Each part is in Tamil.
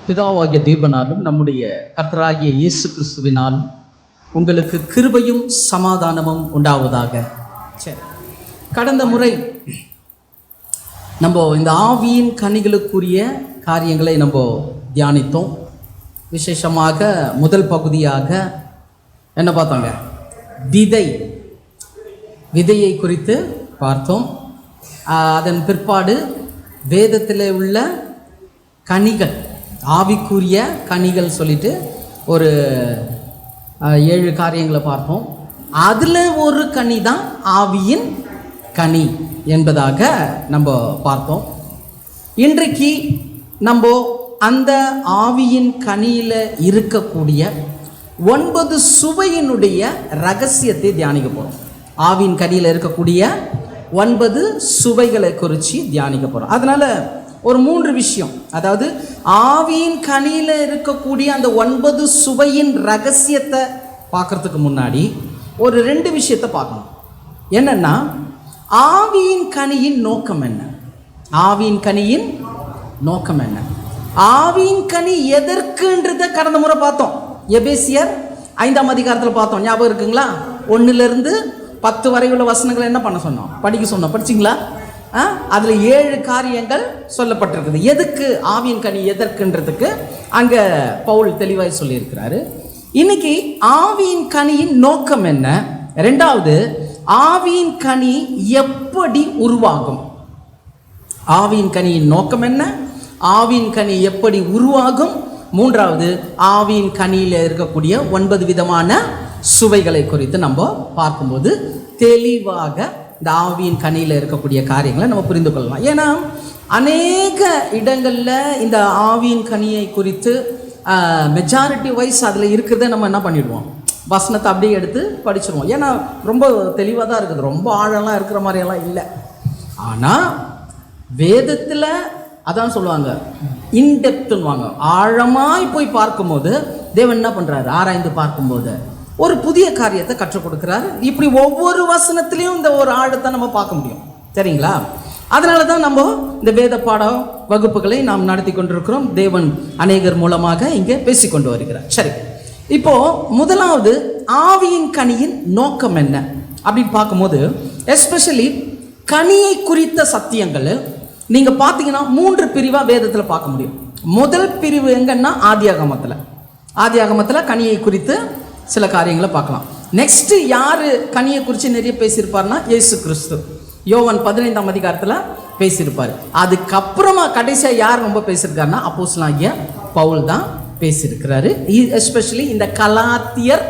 பிதாவாகிய தேவனாலும் நம்முடைய கர்த்தராகிய இயேசு கிறிஸ்துவினாலும் உங்களுக்கு கிருபையும் சமாதானமும் உண்டாவதாக. சரி, கடந்த முறை நம்ம இந்த ஆவியின் கனிகளுக்குரிய காரியங்களை நம்ம தியானித்தோம். விசேஷமாக முதல் பகுதியாக என்ன பார்த்தாங்க? விதையை குறித்து பார்த்தோம். அதன் பிற்பாடு வேதத்தில் உள்ள கனிகள், ஆவிக்குரிய கனிகள் சொல்லிட்டு ஒரு 7 காரியங்களை பார்த்தோம். அதில் ஒரு கனி தான் ஆவியின் கனி என்பதாக நம்ம பார்த்தோம். இன்றைக்கு நம்ம அந்த ஆவியின் கனியில் இருக்கக்கூடிய 9 சுவையினுடைய ரகசியத்தை தியானிக்க போகிறோம். ஆவியின் கனியில் இருக்கக்கூடிய 9 சுவைகளை குறித்து தியானிக்க போகிறோம். அதனால் ஒரு 3 விஷயம், அதாவது ஆவியின் கனியில் இருக்கக்கூடிய அந்த 9 சுவையின் ரகசியத்தை பார்க்கறதுக்கு முன்னாடி ஒரு 2 விஷயத்தை பார்க்கணும். என்னென்னா, ஆவியின் கனியின் நோக்கம் என்ன? ஆவியின் கனியின் நோக்கம் என்ன? ஆவியின் கனி எதற்குன்றதை கடந்த முறை பார்த்தோம். எபேசியர் 5ஆம் அதிகாரத்தில் பார்த்தோம். ஞாபகம் இருக்குங்களா? 1 to 10 வரை உள்ள வசனங்களை என்ன பண்ண சொன்னோம்? படிக்க சொன்னோம். படிச்சிங்களா? அதில் 7 காரியங்கள் சொல்லப்பட்டிருக்குது. எதுக்கு ஆவியின் கனி எதற்குன்றதுக்கு அங்கே பவுல் தெளிவாக சொல்லியிருக்கிறாரு. இன்னைக்கு ஆவியின் கனியின் நோக்கம் என்ன? 2வது, ஆவியின் கனி எப்படி உருவாகும்? ஆவியின் கனியின் நோக்கம் என்ன? ஆவியின் கனி எப்படி உருவாகும்? 3வது, ஆவியின் கனியில் இருக்கக்கூடிய 9 விதமான சுவைகளை குறித்து நம்ம பார்க்கும்போது தெளிவாக இந்த ஆவியின் கனியில் இருக்கக்கூடிய காரியங்களை நம்ம புரிந்து கொள்ளலாம். ஏன்னா அநேக இடங்களில் இந்த ஆவியின் கனியை குறித்து மெஜாரிட்டி வைஸ் அதில் இருக்கிறத நம்ம என்ன பண்ணிடுவோம்? வசனத்தை அப்படியே எடுத்து படிச்சிருவோம். ஏன்னா ரொம்ப தெளிவாக தான் இருக்குது, ரொம்ப ஆழம்லாம் இருக்கிற மாதிரியெல்லாம் இல்லை. ஆனால் வேதத்தில் அதான் சொல்லுவாங்க, இன்டெப்த்துன்னுவாங்க. ஆழமாய் போய் பார்க்கும்போது தேவன் என்ன பண்ணுறாரு? ஆராய்ந்து பார்க்கும்போது ஒரு புதிய காரியத்தை கற்றுக் கொடுக்குறாரு. இப்படி ஒவ்வொரு வசனத்திலையும் இந்த ஒரு ஆழத்தை நம்ம பார்க்க முடியும். சரிங்களா? அதனால தான் நம்ம இந்த வேத பாட வகுப்புகளை நாம் நடத்தி கொண்டிருக்கிறோம். தேவன் அநேகர் மூலமாக இங்கே பேசிக்கொண்டு வருகிறார். சரி, இப்போ முதலாவது ஆவியின் கனியின் நோக்கம் என்ன அப்படின்னு பார்க்கும்போது, எஸ்பெஷலி கனியை குறித்த சத்தியங்கள் நீங்கள் பார்த்தீங்கன்னா 3 பிரிவாக வேதத்தில் பார்க்க முடியும். முதல் பிரிவு எங்கன்னா ஆதியாகமத்தில் கனியை குறித்து சில காரியங்களை பார்க்கலாம். நெக்ஸ்ட் யார் கனியை குறித்து நிறைய பேசியிருப்பார்னா இயேசு கிறிஸ்து. யோவான் 15ஆம் அதிகாரத்தில் பேசியிருப்பார். அதுக்கப்புறமா கடைசியாக யார் ரொம்ப பேசியிருக்காருன்னா அப்போஸ்தலனாகிய பவுல் தான் பேசியிருக்கிறாரு. எஸ்பெஷலி இந்த கலாத்தியர்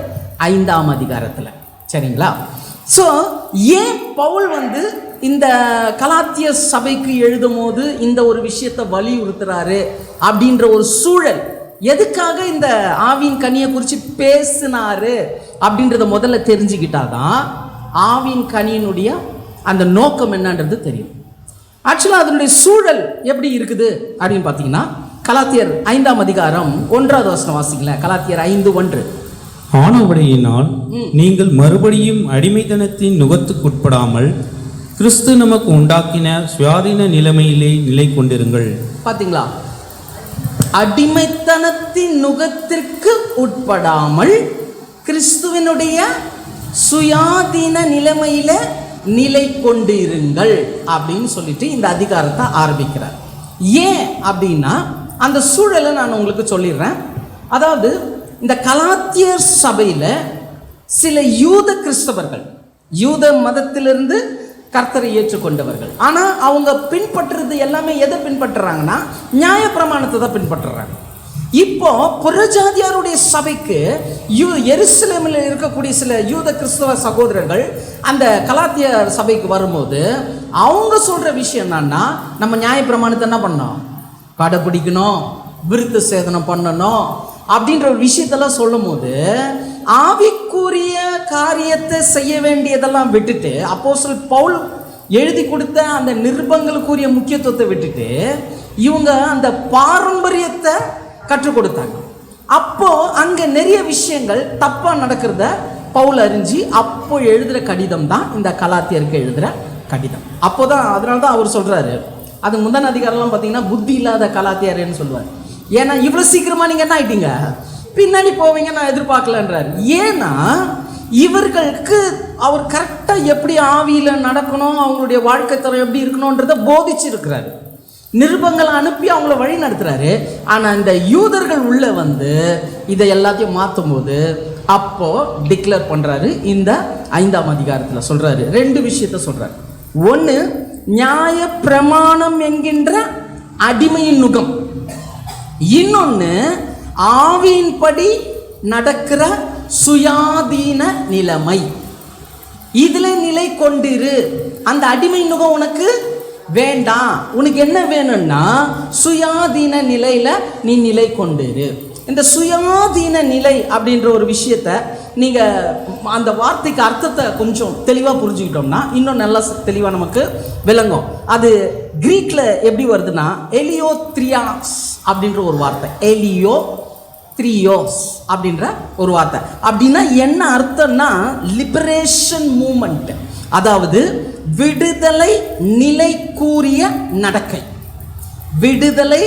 5ஆம் அதிகாரத்தில். சரிங்களா? ஸோ ஏன் பவுல் இந்த கலாத்திய சபைக்கு எழுதும் போது இந்த ஒரு விஷயத்தை வலியுறுத்துறாரு அப்படின்ற ஒரு சூழல், எதுக்காக இந்த ஆவியின் கனியை குறித்து பேசினாரு அப்படின்றத முதல்ல தெரிஞ்சுக்கிட்டாதான் ஆவியின் கனியினுடைய அந்த நோக்கம் என்னன்றது தெரியும். ஆக்சுவலாக அதனுடைய சூழல் எப்படி இருக்குது அப்படின்னு பார்த்தீங்கன்னா, கலாத்தியர் 5ஆம் அதிகாரம் 1வது வசனம் வாசிங்களேன். கலாத்தியர் 5:1. ஆனவடையினால் நீங்கள் மறுபடியும் அடிமைத்தனத்தின் நுகத்துக்குட்படாமல் கிறிஸ்து நமக்கு உண்டாக்கின சுயாதீன நிலைமையிலே நிலை கொண்டிருங்கள். பார்த்தீங்களா? அடிமைத்தனத்தின் நுகத்திற்கு உட்படாமல் கிறிஸ்துவினுடைய சுயாதீன நிலைமையில நிலை கொண்டிருங்கள் அப்படின்னு சொல்லிட்டு இந்த அதிகாரத்தை ஆரம்பிக்கிறார். ஏன் அப்படின்னா அந்த சூழலை நான் உங்களுக்கு சொல்லிடுறேன். அதாவது இந்த கலாத்தியர் சபையில் சில யூத கிறிஸ்தவர்கள், யூத மதத்திலிருந்து கர்த்தரை ஏற்றுக்கொண்டவர்கள், ஆனால் அவங்க பின்பற்றுறது எல்லாமே எதை பின்பற்றுறாங்கன்னா நியாயப்பிரமாணத்தை தான் பின்பற்றுறாங்க. இப்போ புறஜாதியாருடைய சபைக்கு எருசலேமில் இருக்கக்கூடிய சில யூத கிறிஸ்தவ சகோதரர்கள் அந்த கலாத்திய சபைக்கு வரும்போது அவங்க சொல்ற விஷயம் என்னன்னா, நம்ம நியாயப்பிரமாணத்தை என்ன பண்ணோம்? கடைபிடிக்கணும், விருத்த சேதனம் பண்ணணும் அப்படின்ற ஒரு விஷயத்தெல்லாம் சொல்லும் போது ஆவிக்குரிய காரியத்தை செய்ய வேண்டியதெல்லாம் விட்டுட்டு, அப்போஸ்தலன் பவுல் எழுதி கொடுத்த அந்த நிருபங்களுக்குரிய முக்கியத்துவத்தை விட்டுட்டு இவங்க அந்த பாரம்பரியத்தை கற்றுக் கொடுத்தாங்க. அப்போ அங்கே நிறைய விஷயங்கள் தப்பாக நடக்கிறத பவுல் அறிஞ்சு அப்போ எழுதுகிற கடிதம் தான் இந்த கலாத்தியருக்கு எழுதுகிற கடிதம். அப்போதான், அதனால தான் அவர் சொல்கிறாரு, அது முதல் அதிகாரம்லாம் பார்த்தீங்கன்னா புத்தி இல்லாத கலாத்தியர்னு சொல்லுவார். ஏன்னா இவ்வளவு சீக்கிரமா நீங்க என்ன ஆயிட்டீங்க, பின்னாடி போவீங்க நான் எதிர்பார்க்கலன்றார். ஏன்னா இவர்களுக்கு அவர் கரெக்டா எப்படி ஆவியில நடக்கணும், அவங்களுடைய வாழ்க்கை தரம் எப்படி இருக்கணும்ன்றத போதிச்சிருக்கிறாரு, நிருபங்களை அனுப்பி அவங்கள வழி நடத்துறாரு. ஆனா இந்த யூதர்கள் உள்ள வந்து இதை எல்லாத்தையும் மாற்றும் போது அப்போ டிக்ளேர் பண்றாரு. இந்த 5ஆம் அதிகாரத்தில் சொல்றாரு, 2 விஷயத்த சொல்றாரு. ஒன்று, நியாய பிரமாணம் என்கின்ற அடிமையின் நுகம், இன்னொன்று ஆவியின்படி நடக்கிற சுயாதீன நிலைமை. இதுல நிலை கொண்டிரு. அந்த அடிமை நுகம் உனக்கு வேண்டாம். உனக்கு என்ன வேணும்னா சுயாதீன நிலையில நீ நிலை கொண்டிரு. இந்த சுயாதீன நிலை அப்படின்ற ஒரு விஷயத்த நீங்க அந்த வார்த்தைக்கு அர்த்தத்தை கொஞ்சம் தெளிவா புரிஞ்சுக்கிட்டோம்னா இன்னும் நல்லா தெளிவா நமக்கு விளங்கும். அது கிரீக்ல எப்படி வருதுன்னா எலியோத்ரியாஸ் அப்படின்ற ஒரு வார்த்தை, எலியோத்ரியோஸ் அப்படின்ற ஒரு வார்த்தை. அப்படின்னா என்ன அர்த்தம்னா லிபரேஷன் மூமெண்ட், அதாவது விடுதலை நிலைக்கூறிய நடக்கை. விடுதலை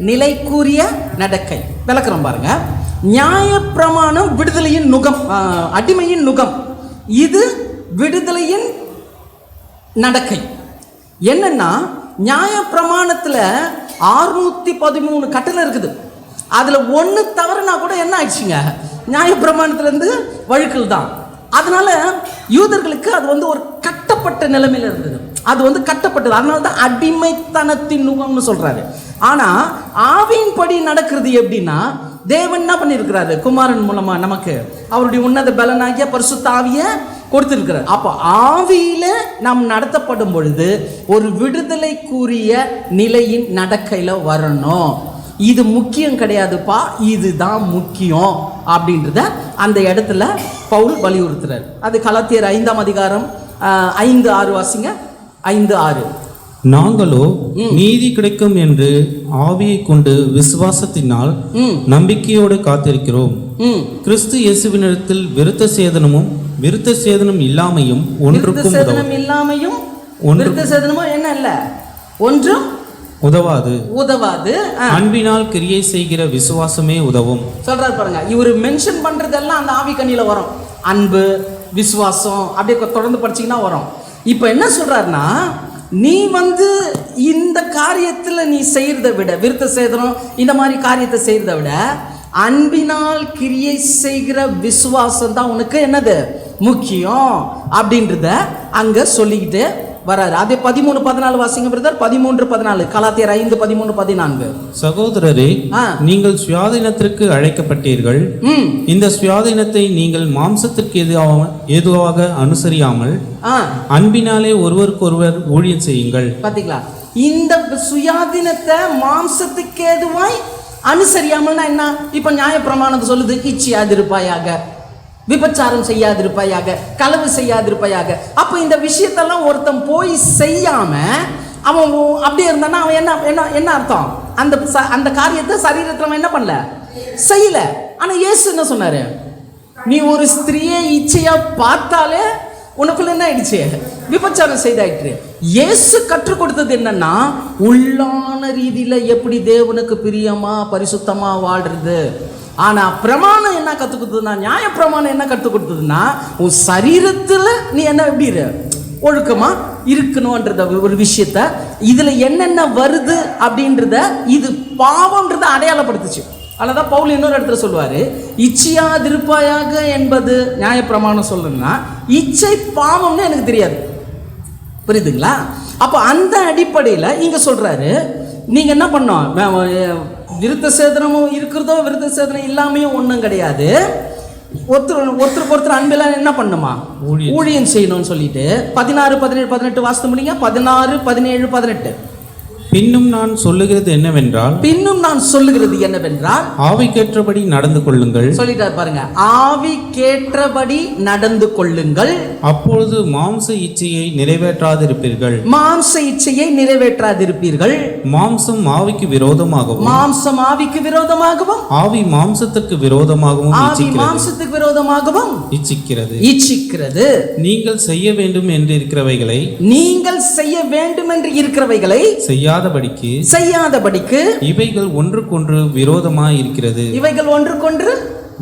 நிலைக்கூறிய நடக்கை. விளக்குறோம் பாருங்க. நியாய பிரமாணம் விடுதலையின் நுகம், அடிமையின் நுகம். இது விடுதலையின் நடக்கை. என்னன்னா நியாய பிரமாணத்துல 613 கட்டளை இருக்குது. அதுல ஒண்ணு தவறுனா கூட என்ன ஆயிடுச்சுங்க, நியாய பிரமாணத்துல இருந்து வழுக்கல் தான். அதனால யூதர்களுக்கு அது வந்து ஒரு கட்டப்பட்ட நிலைமையில இருந்தது. அது வந்து கட்டப்பட்டது. அதனால தான் அடிமைத்தனத்தின் நுகம்னு சொல்றாரு. ஆனா ஆவியின்படி நடக்கிறது எப்படின்னா, தேவன் என்ன பண்ணியிருக்கிறாரு, குமாரன் மூலமா நமக்கு அவருடைய உன்னத பலனாகிய பரிசுத்த ஆவியை கொடுத்திருக்கிறார். அப்போ ஆவியில நாம் நடத்தப்படும் பொழுது ஒரு விடுதலை கூறிய நிலையின் நடக்கையில வரணும். இது முக்கியம் கிடையாதுப்பா, இதுதான் முக்கியம் அப்படின்றத அந்த இடத்துல பவுல் வலியுறுத்துறார். அது கலாத்தியர் 5ஆம் அதிகாரம் 5:6 வாசிங்க. 5:6. நாங்களோ நீதி கிடைக்கும் என்று ஆவியை கொண்டு விசுவாசத்தினால் நம்பிக்கையோடு காத்திருக்கிறோம். கிறிஸ்து இயேசுவினிடத்தில் விருத்த சேதனமும் விருத்த சேதனம் இல்லாமையும் ஒன்றுக்கும் இல்லாமையும் விருத்த சேதனமும் என்ன இல்ல ஒன்றும் உதவாது. அன்பினால் கிரியை செய்கிற விசுவாசமே உதவும் சொல்றாரு பாருங்க. இவர் மென்ஷன் பண்றதெல்லாம் அந்த ஆவி கண்ணில வரும். அன்பு, விசுவாசம் அப்படியே தொடர்ந்து படிச்சீங்கன்னா வரும். இப்போ என்ன சொல்றாருன்னா, நீ வந்து இந்த காரியத்தில் நீ செய்யறத விட, விருத்த சேதனம் இந்த மாதிரி காரியத்தை செய்யறத விட அன்பினால் கிரியை செய்கிற விசுவாசம் தான் உனக்கு என்னது முக்கியம் அப்படின்றத அங்க சொல்லிக்கிட்டு வராரு. அதே 13:14 வாசிங்க பிரதர். 13:14 கலாத்தியர் 5:13-14. சகோதரரே, நீங்கள் சுயாதீனத்திற்கு அழைக்கப்பட்டீர்கள். இந்த சுயாதீனத்தை நீங்கள் மாம்சத்திற்கு ஏதுவாக அனுசரியாமல் அன்பினாலே ஒருவருக்கொருவர் ஊழியம் செய்யுங்கள். பாத்தீங்களா, இந்த சுயாதீனத்தை மாம்சத்துக்கு ஏதுவாய் அனுசரியாமல்னா என்ன? இப்ப நியாய பிரமாணத்தை சொல்லுது, இச்சியாதிருப்பாயாக, விபச்சாரம் செய்யாதிருப்பாயாக, களவு செய்யாதிருப்பாயாக. அப்போ இந்த விஷயத்தெல்லாம் ஒருத்தன் போய் செய்யாம அவன் அப்படியே இருந்தானா அவன் என்ன என்ன என்ன அர்த்தம்? அந்த காரியத்தை சரீரத்தில் அவன் என்ன பண்ணல, செய்யல. ஆனா இயேசு என்ன சொன்னாரு, நீ ஒரு ஸ்திரியை இச்சையா பார்த்தாலே உனக்குள்ள என்ன ஆயிடுச்சு, விபச்சாரம் செய்தாயிற்று. இயேசு கற்றுக் கொடுத்தது என்னன்னா, உள்ளான ரீதியில எப்படி தேவனுக்கு பிரியமா பரிசுத்தமா வாழ்றது. ஆனா பிரமாணம் என்ன கற்றுக் கொடுத்ததுன்னா, நியாய பிரமாணம் என்ன கற்றுக் கொடுத்ததுன்னா, உன் சரீரத்துல நீ என்ன எப்படி ஒழுக்கமா இருக்கணும்ன்றத ஒரு விஷயத்த, இதுல என்னென்ன வருது அப்படின்றத, இது பாவம்ன்றத அடையாளப்படுத்துச்சு. அதனாலதான் பவுல் இன்னொரு இடத்துல சொல்லுவாரு, இச்சையாதிருப்பாயாக என்பது நியாய பிரமாணம் சொல்லணும்னா இச்சை பாவம்னு எனக்கு தெரியாது. புரியுதுங்களா? அப்போ அந்த அடிப்படையில் இங்க சொல்றாரு, நீங்க என்ன பண்ணோம், விருத்த சேதனமும் இருக்கிறதோ விருத்த சேதனம் இல்லாமையும் ஒன்றும் கிடையாது. ஒருத்தருக்கு ஒருத்தர் அன்பில் என்ன பண்ணுமா, ஊழியம் செய்யணும்னு சொல்லிட்டு 16, 17, 18 வாசித்து முடிங்க. 16, 17, 18. பின்னும் நான் சொல்லுகிறது என்னவென்றால் ஆவிக்கேற்றபடி நடந்து கொள்ளுங்கள். சொல்லிட்டார் பாருங்க, ஆவிக்கேற்றபடி நடந்து கொள்ளுங்கள், அப்பொழுது மாம்ச இச்சையை நிறைவேற்றாதிருப்பீர்கள். மாம்சம் ஆவிக்கு விரோதமாகவும் ஆவி மாம்சத்துக்கு விரோதமாகவும் இச்சிக்கிறது. நீங்கள் செய்ய வேண்டும் என்று இருக்கிறவைகளை செய்யாதபடிக்கு இவைகள் ஒன்றுக்கொன்று விரோதமாய் இருக்கிறது.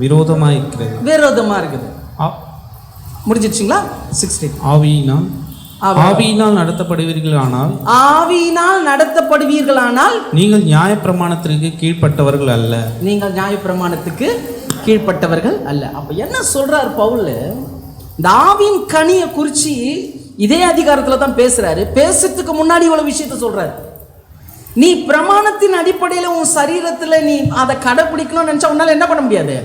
விரோதமா இருக்குது. முடிஞ்சிடுச்சுங்களா? 16. ஆவியினால் நடத்தப்படுவீர்களானால் நீங்கள் நியாயப்பிரமாணத்துக்கு கீழ்ப்பட்டவர்கள் அல்ல. அப்ப என்ன சொல்றார் பவுல்? இந்த ஆவியின் கனியை குறிச்சு இதே அதிகாரத்துல தான் பேசுறாரு. பேசுறதுக்கு முன்னாடி இவ்வளவு விஷயத்த சொல்றாரு. நீ பிரமாணத்தின் அடிப்படையில் உன் சரீரத்துல நீ அதை கடைபிடிக்கணும்னு நினைச்சா உன்னால என்ன பண்ண முடியாது.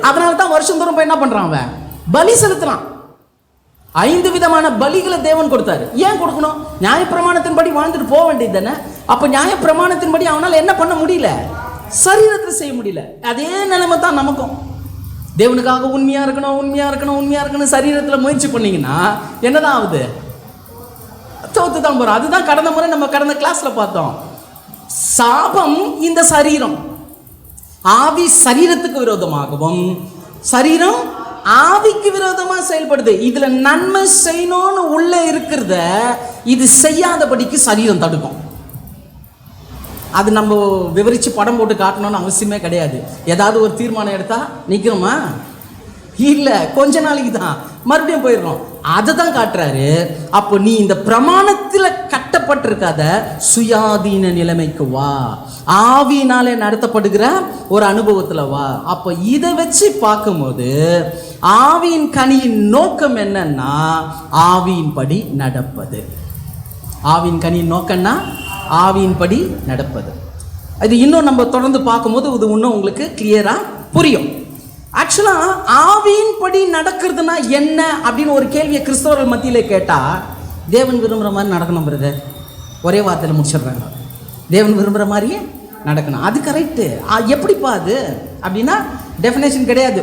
அதனால தான் வருஷந்தோறும் போய் என்ன பண்றான்? அவன் பலி செலுத்தலாம். 5 விதமான பலிகளை தேவன் கொடுத்தாரு. ஏன் கொடுக்கணும்? நியாயப்பிரமாணத்தின்படி வாழ்ந்துட்டு போக வேண்டியது தானே. அப்ப நியாயப்பிரமாணத்தின்படி அவனால என்ன பண்ண முடியல? சரீரத்தில் செய்ய முடியல. அதே நிலைமை தான் நமக்கும். தேவனுக்காக உண்மையா இருக்கணும் சரீரத்தில் முயற்சி பண்ணீங்கன்னா என்னதான் ஆகுது? தோத்து தான் போறோம். அதுதான் கடந்த முறை நம்ம கடந்த கிளாஸ்ல பார்த்தோம். சாபம் இந்த சரீரம். ஆவி சரீரத்துக்கு விரோதமாகவும் சரீரம் ஆவிக்கு விரோதமா செயல்படுது. இதுல நன்மை செய்யணும்னு உள்ள இருக்கிறத இது செய்யாதபடிக்கு சரீரம் தடுக்கும். அது நம்ம விவரிச்சு படம் போட்டு காட்டணும்னு அவசியமே கிடையாது. ஏதாவது ஒரு தீர்மானம் எடுத்தா நிற்கிறோமா? இல்ல, கொஞ்ச நாளைக்கு தான் மறுபடியும் போயிடுறோம். அதை தான் காட்டுறாரு. அப்போ நீ இந்த பிரமாணத்தில் கட்டப்பட்டிருக்காத சுயாதீன நிலைமைக்கு வா, ஆவியினாலே நடத்தப்படுகிற ஒரு அனுபவத்தில் வா. அப்போ இதை வச்சு பார்க்கும்போது ஆவியின் கனியின் நோக்கம் என்னன்னா ஆவியின்படி நடப்பது. ஆவியின் கனியின் நோக்கம்னா ஆவியின்படி நடப்பது. இது இன்னும் நம்ம தொடர்ந்து பார்க்கும்போது இது இன்னும் உங்களுக்கு கிளியரா புரியும். ஆக்சுவலா ஆவியின்படி நடக்கிறதுனா என்ன அப்படின்னு ஒரு கேள்வியை கிறிஸ்தவர்கள் மத்தியிலே கேட்டா, தேவன் விரும்புகிற மாதிரி நடக்கணும் பிரதர். ஒரே வார்த்தையில் முடிச்சிடுறாங்க. தேவன் விரும்புகிற மாதிரியே நடக்கணும். அது கரெக்டு. எப்படிப்பா அது அப்படின்னா டெஃபினேஷன் கிடையாது,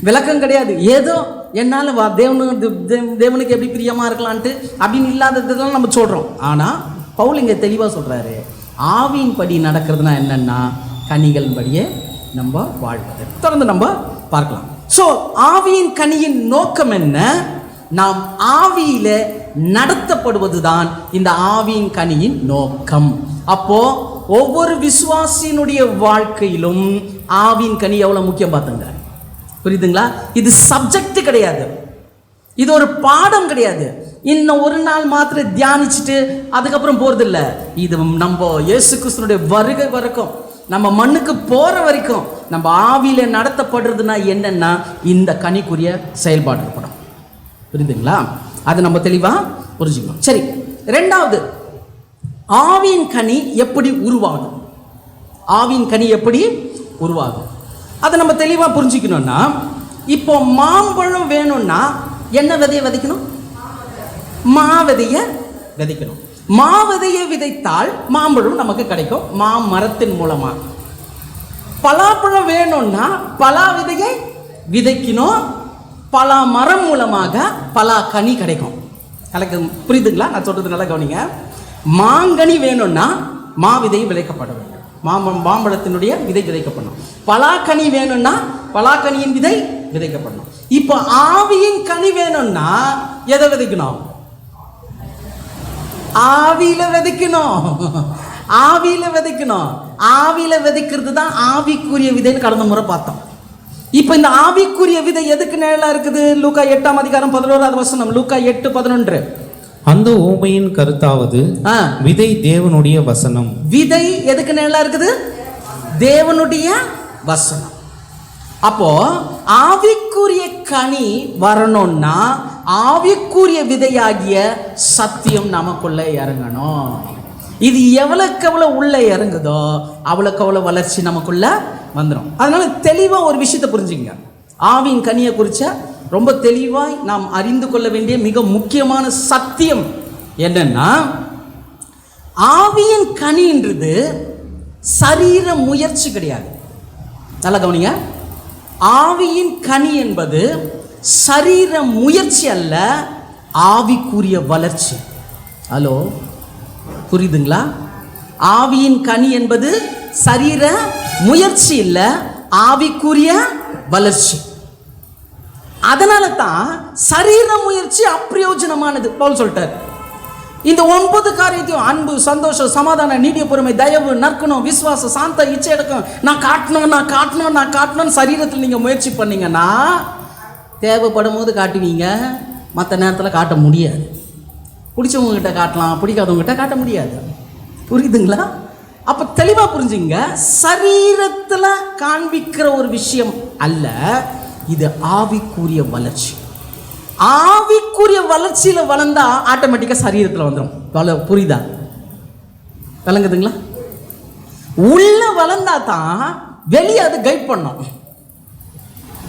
விளக்கம் கிடையாது. ஏதோ என்னால் தேவனுக்கு எப்படி பிரியமாக இருக்கலான்ட்டு அப்படின்னு இல்லாததெல்லாம் நம்ம சொல்கிறோம். ஆனால் பவுல் இங்கே தெளிவாக சொல்கிறாரு, ஆவியின்படி நடக்கிறதுனா என்னன்னா கனிகள் படியே நம்ம வாழ்வது. தொடர்ந்து நம்ம பார்க்கலாம். ஸோ ஆவியின் கனியின் நோக்கம் என்ன? நாம் ஆவியில நடத்தப்படுவதுதான் இந்த ஆவியின் கனியின் நோக்கம். அப்போ ஒவ்வொரு விசுவாசியினுடைய வாழ்க்கையிலும் ஆவியின் கனி எவ்வளவு முக்கியம் பார்த்துங்க. புரியுதுங்களா? இது சப்ஜெக்ட் கிடையாது, இது ஒரு பாடம் கிடையாது. இன்னும் ஒரு நாள் மாத்திரம் தியானிச்சுட்டு அதுக்கப்புறம் போறது இல்லை. இது நம்ம இயேசு கிறிஸ்துனுடைய வருகை வரைக்கும், நம்ம மண்ணுக்கு போற வரைக்கும் நம்ம ஆவியில நடத்தப்படுறதுனா என்னன்னா இந்த கனிக்குரிய செயல்பாடு இருக்கணும். புரியுதுங்களா? அது நம்ம தெளிவா புரிஞ்சுக்கணும். சரி, ரெண்டாவது, ஆவியின் கனி எப்படி உருவாகும்? ஆவியின் கனி எப்படி உருவாகும் அதை நம்ம தெளிவா புரிஞ்சுக்கணும்னா, இப்போ மாம்பழம் வேணும்னா என்ன விதையை விதைக்கணும்? மாவிதையை விதைக்கணும். மாவிதையை விதைத்தால் மாம்பழம் நமக்கு கிடைக்கும், மாமரத்தின் மூலமா. பலாப்பழம் வேணும்னா பலா விதையை விதைக்கணும், பலா மரம் மூலமாக பலா கனி கிடைக்கும். புரியுதுங்களா? நான் சொல்றது நல்லா கவனிங்க. மாங்கனி வேணும்னா மாவிதை விதைக்கப்பட வேண்டும், மாம்பழத்தினுடைய விதை விதைக்கப்படணும். பலாக்கனி வேணும்னா பலாக்கனியின் விதை விதைக்கப்படணும். இப்போ ஆவியின் கனி வேணும்னா எதை விதைக்கணும்? ஆவியில விதைக்கணும். ஆவியில விதைக்கணும். ஆவியில விதைக்கிறது தான் ஆவிக்குரிய விதைன்னு கடந்த முறை பார்த்தோம். இப்போ இந்த ஆவிக்குரிய விதை எதுக்கு நிழலா இருக்குது? லூக்கா 8ஆம் அதிகாரம் 11வது வசனம். லூக்கா 8:11. அந்த ஓமையின் கருத்தாவது விதை தேவனுடைய வசனம். விதை எதுக்கு நிழலா இருக்குது? தேவனுடைய வசனம். அப்போ ஆவிக்குரிய கனி வரணும்னா ஆவிக்குரிய விதையாகிய சத்தியம் நமக்குள்ள இறங்கணும். இது எவ்வளவுக்கு எவ்வளவு உள்ள இறங்குதோ அவ்வளவுக்கு அவ்வளவு வளர்ச்சி நமக்குள்ள வந்துடும். அதனால தெளிவா ஒரு விஷயத்தை புரிஞ்சுங்க. ஆவியின் கனியை குறிச்ச ரொம்ப தெளிவாய் நாம் அறிந்து கொள்ள வேண்டிய மிக முக்கியமான சத்தியம் என்னன்னா, ஆவியின் கனின்றது சரீர முயற்சி கிடையாது. நல்லா கவனிங்க. ஆவியின் கனி என்பது சரீர முயற்சி அல்ல, ஆவிக்குரிய வளர்ச்சி. ஹலோ, புரியுதுங்களா? ஆவியின் கனி என்பது சரீர முயற்சி இல்ல, ஆவிக்குரிய வளர்ச்சி. அதனால தான் சரீர முயற்சி அப்பிரயோஜனமானது. பவுல் சொல்லிட்டார், இந்த 9 காரியத்தையும் அன்பு, சந்தோஷம், சமாதானம், நீடிய பொறுமை, தயவு, நற்குணம், விசுவாசம், சாந்த, இச்சையடக்கம் நான் காட்டணும் சரீரத்தில் நீங்கள் முயற்சி பண்ணீங்கன்னா தேவைப்படும் போது காட்டுவீங்க, மற்ற நேரத்தில் காட்ட முடியாது. பிடிச்சவங்ககிட்ட காட்டலாம், பிடிக்காதவங்ககிட்ட காட்ட முடியாது. புரியுதுங்களா? அப்போ தெளிவாக புரிஞ்சுங்க, சரீரத்தில் காண்பிக்கிற ஒரு விஷயம் அல்ல இது, ஆவிக்குரிய வளர்ச்சி. ஆவிக்குரிய வளர்ச்சியில் வளர்ந்தா ஆட்டோமேட்டிக்காக சரீரத்தில் வந்துடும். புரியுதா? விளங்குதுங்களா? உள்ள வளர்ந்தா தான் வெளியே அது கைட் பண்ணோம்,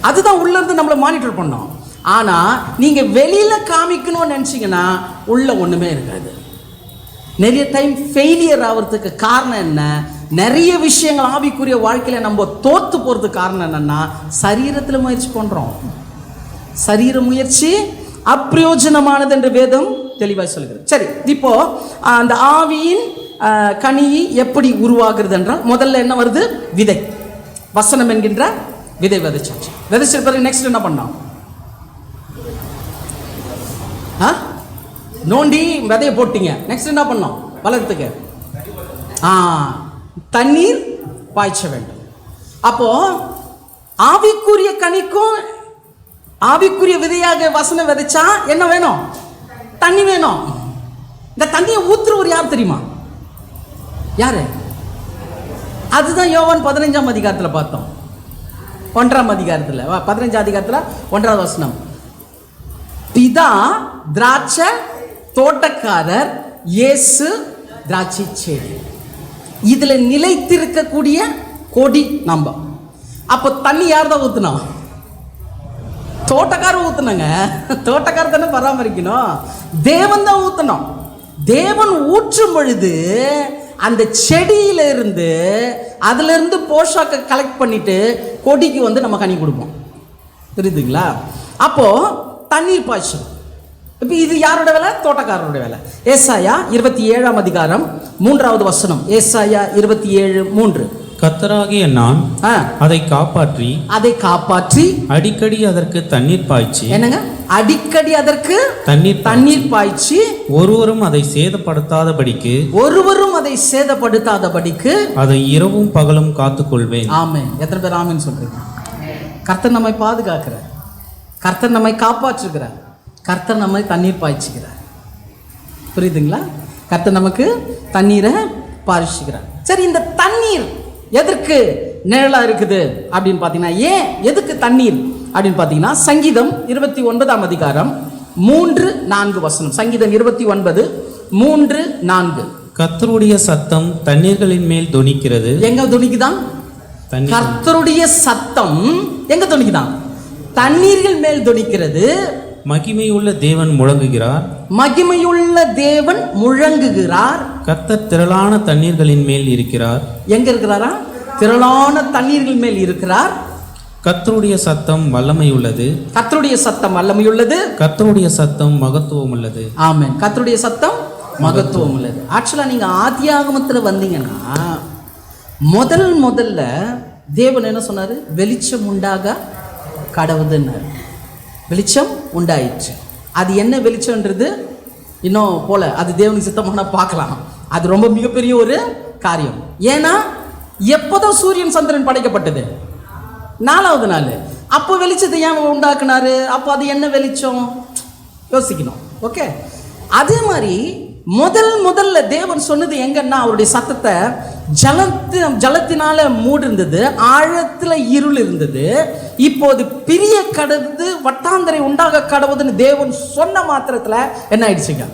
அதுதான் உள்ள இருந்து நம்மளை மானிட்டர் பண்ணோம். ஆனால் நீங்கள் வெளியில் காமிக்கணும்னு நினச்சிங்கன்னா உள்ள ஒன்றுமே இருக்காது. நிறைய டைம் ஃபெயிலியர் ஆகிறதுக்கு காரணம் என்ன? நிறைய விஷயங்கள் ஆவிக்குரிய வாழ்க்கையில் நம்ம தோற்று போகிறதுக்கு காரணம் என்னென்னா சரீரத்தில் முயற்சி பண்ணுறோம். சரீர முயற்சி அப்பிரயோஜனமானது என்று வேதம் தெளிவாக சொல்கிறது. சரி, இப்போ அந்த ஆவியின் கனி எப்படி உருவாகிறது என்றால் முதல்ல என்ன வருது? விதை. வசனம் என்கின்ற விதை விதைச்சாச்சு. விதைச்ச பிறகு நெக்ஸ்ட் என்ன பண்ணோம்? நோண்டி விதையை போட்டீங்க. நெக்ஸ்ட் என்ன பண்ணோம்? வளர்த்துக்கு தண்ணீர் பாய்ச்ச வேண்டும். அப்போ ஆவிக்குரிய கனிக்கும் ஆவிக்குரிய விதையாக வசனம் விதைச்சா என்ன வேணும்? தண்ணி வேணும். இந்த தண்ணியை ஊத்துறவர் யார் தெரியுமா? யாரு? அதுதான் யோவான் 15ஆம் அதிகாரத்தில் பார்த்தோம். 1ஆம் அதிகாரத்தில் 15ஆம் அதிகாரத்தில் 1ஆவது வசனம். பிதா திராட்சை தோட்டக்காரர், இயேசு திராட்சை செடி. இதுல நிலைத்திருக்கக்கூடிய கொடி நம்ம. அப்போ தண்ணி யார் தான் ஊத்தணும்? தோட்டக்காரர் ஊத்தணுங்க. தோட்டக்காரர் தானே பராமரிக்கணும். தேவன் தான் ஊத்தணும். தேவன் ஊற்றும் பொழுது அந்த செடியில இருந்து அதுல இருந்து போஷாக்க கலெக்ட் பண்ணிட்டு கொடிக்கு வந்து நம்ம கனி கொடுப்போம். புரியுதுங்களா? அப்போ தண்ணீர் பாய்ச்சல். இப்போ இது யாரோட வேலை? தோட்டக்காரரோட வேலை. ஏசாயா 27ஆம் அதிகாரம் 3வது வசனம். ஏசாயா 27:3. கர்த்தராகிய நான் அதை காப்பாற்றி அடிக்கடி அதற்கு தண்ணீர் பாய்ச்சி. என்னங்க? அடிக்கடி அதற்கு தண்ணீர் பாய்ச்சி ஒருவரும் அதை சேதப்படுத்தாதபடிக்கு அதை இரவும் பகலும் காத்துக்கொள்வேன். ஆமென். எத்தனை பேர் ஆமென் சொல்றீங்க? கர்த்தர் நம்மை பாதுகாக்கிறார், கர்த்தர் நம்மை காப்பாற்றுகிறார், கர்த்தர் நம்மை தண்ணீர் பாய்ச்சுகிறார். புரியுதுங்களா? கர்த்தர் நமக்கு தண்ணீரை பாய்ச்சுகிறார். சரி, இந்த தண்ணீர் எதற்கு நிழலா இருக்குது அப்படின்னு பார்த்தீங்கன்னா, ஏன் எதுக்கு தண்ணீர் அப்படின்னு பார்த்தீங்கன்னா, சங்கீதம் 29ஆம் அதிகாரம் 3-4 வசனம். சங்கீதம் 29:3-4. கர்த்தருடைய சத்தம் தண்ணீர்களின் மேல் தொனிக்கிறது. எங்க தொனிக்குதான்? கர்த்தருடைய சத்தம் எங்க தொனிக்குதான்? தண்ணீர்கள் மேல் தொனிக்கிறது. மகிமையுள்ள தேவன் முழங்குகிறார். மகிமையுள்ள தேவன் முழங்குகிறார். கர்த்தர் திரளான தண்ணீர்களின் மேல் இருக்கிறார். எங்க இருக்கிறாரா? திரளான தண்ணீர்கள் மேல் இருக்கிறார். கர்த்தருடைய சத்தம் வல்லமை உள்ளது. கர்த்தருடைய சத்தம் வல்லமை உள்ளது. கர்த்தருடைய சத்தம் மகத்துவம் உள்ளது. ஆமென். கர்த்தருடைய சத்தம் மகத்துவம் உள்ளது. ஆக்சுவலா நீங்க ஆதியாகமத்துல வந்தீங்கன்னா முதல்ல தேவன் என்ன சொன்னாரு? வெளிச்சம் உண்டாக கடவுதுன்னாரு. வெளிச்சம் உண்டாயிற்று. அது என்ன வெளிச்சம்ன்றது இன்னும் போல, அது தேவனுக்கு சித்தமான பார்க்கலாம். அது ரொம்ப மிகப்பெரிய ஒரு காரியம். ஏன்னா எப்போதான் சூரியன் சந்திரன் படைக்கப்பட்டது? 4வது நாள். அப்போ வெளிச்சத்தை ஏன் உண்டாக்குனாரு? அப்போ அது என்ன வெளிச்சம்? யோசிக்கணும். ஓகே, அதே மாதிரி முதல்ல தேவன் சொன்னது எங்கன்னா, அவருடைய சத்தத்தை ஜலத்தினால மூடு இருந்தது, ஆழத்துல இருள் இருந்தது. இப்போது பிரிய கடந்து வட்டாந்தரை உண்டாக கடவுதுன்னு தேவன் சொன்ன மாத்திரத்துல என்ன ஆயிடுச்சுங்க?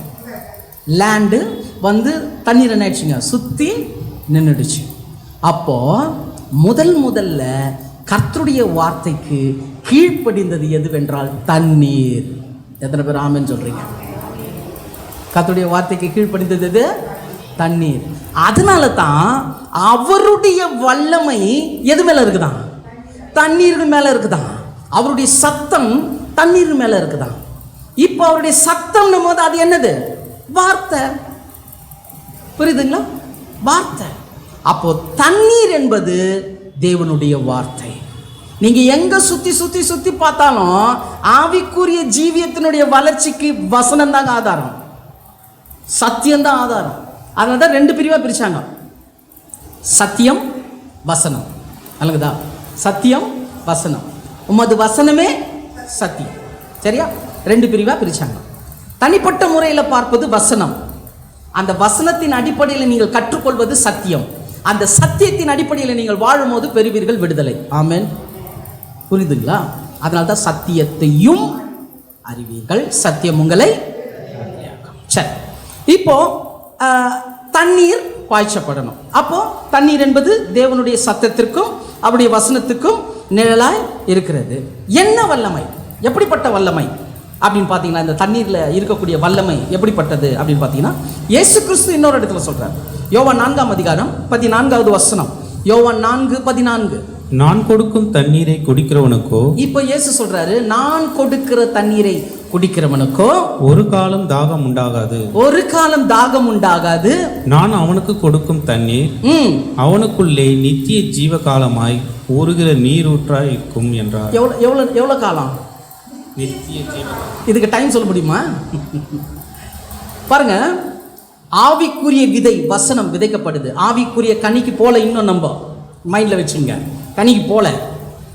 லேண்டு வந்து தண்ணீர் என்ன ஆயிடுச்சுங்க? சுத்தி நின்றுடுச்சு. அப்போ முதல்ல கர்த்தருடைய வார்த்தைக்கு கீழ்ப்படிந்தது எதுவென்றால் தண்ணீர். எத்தனை பேர் ஆமென் சொல்றீங்க? கர்த்தருடைய வார்த்தைக்கு கீழ்ப்படிந்தது தண்ணீர். அதனால தான் அவருடைய வல்லமை எது மேல இருக்குதான்? தண்ணீர்கள் மேல இருக்குதான். அவருடைய சத்தம் தண்ணீர் மேல இருக்குதான். இப்போ அவருடைய சத்தம் போது அது என்னது? வார்த்தை. புரியுதுங்களா? வார்த்தை. அப்போ தண்ணீர் என்பது தேவனுடைய வார்த்தை. நீங்க எங்க சுத்தி பார்த்தாலும் ஆவிக்குரிய ஜீவியத்தினுடைய வளர்ச்சிக்கு வசனம் தாங்க ஆதாரம். சத்தியம்தான் ஆதாரம். அதனால தான் 2 பிரிவாக பிரிச்சாங்க, சத்தியம் வசனம். அல்லங்கதா, சத்தியம் வசனம், உமது வசனமே சத்தியம். சரியா? 2 பிரிவாக பிரிச்சாங்க. தனிப்பட்ட முறையில் பார்ப்பது வசனம், அந்த வசனத்தின் அடிப்படையில் நீங்கள் கற்றுக்கொள்வது சத்தியம், அந்த சத்தியத்தின் அடிப்படையில் நீங்கள் வாழும்போது பெறுவீர்கள் விடுதலை. ஆமென். புரியுதுங்களா? அதனால தான் சத்தியத்தையும் அறிவீர்கள், சத்தியம் உங்களை. சரி, இப்போ தண்ணீர் பாய்ச்சப்படணும். அப்போ தண்ணீர் என்பது தேவனுடைய சத்தத்திற்கும் அவருடைய வசனத்துக்கும் நிழலாய் இருக்கிறது. என்ன வல்லமை, எப்படிப்பட்ட வல்லமை அப்படின்னு பார்த்தீங்கன்னா, இந்த தண்ணீரில் இருக்கக்கூடிய வல்லமை எப்படிப்பட்டது அப்படின்னு பார்த்தீங்கன்னா, இயேசு கிறிஸ்து இன்னொரு இடத்துல சொல்றார். யோவான் 4ஆம் அதிகாரம் 14வது வசனம். யோவான் 4:14. நான் கொடுக்கும் தண்ணீரை குடிக்கிறவனுக்கோ, இப்போ இயேசு சொல்றாரு, நான் கொடுக்கிற தண்ணீரை குடிக்கிறவனுக்கோ ஒரு காலம் தாகம் உண்டாகாது, ஒரு காலம் தாகம் உண்டாகாது. நான் அவனுக்கு கொடுக்கும் தண்ணீர் அவனுக்குள்ளே நித்திய ஜீவ காலமாய் ஊறுகிற நீரூற்றாய் இருக்கும் என்றார். எவ்வளவு காலம்? நித்திய ஜீவ. இதுக்கு டைம் சொல்ல முடியுமா? பாருங்க, ஆவிக்குரிய விதை வசனம் விதைக்கப்படுது. ஆவிக்குரிய கனிக்கு போல, இன்னும் நம்ம மைண்ட்ல வச்சுங்க, கனிக்கு போல.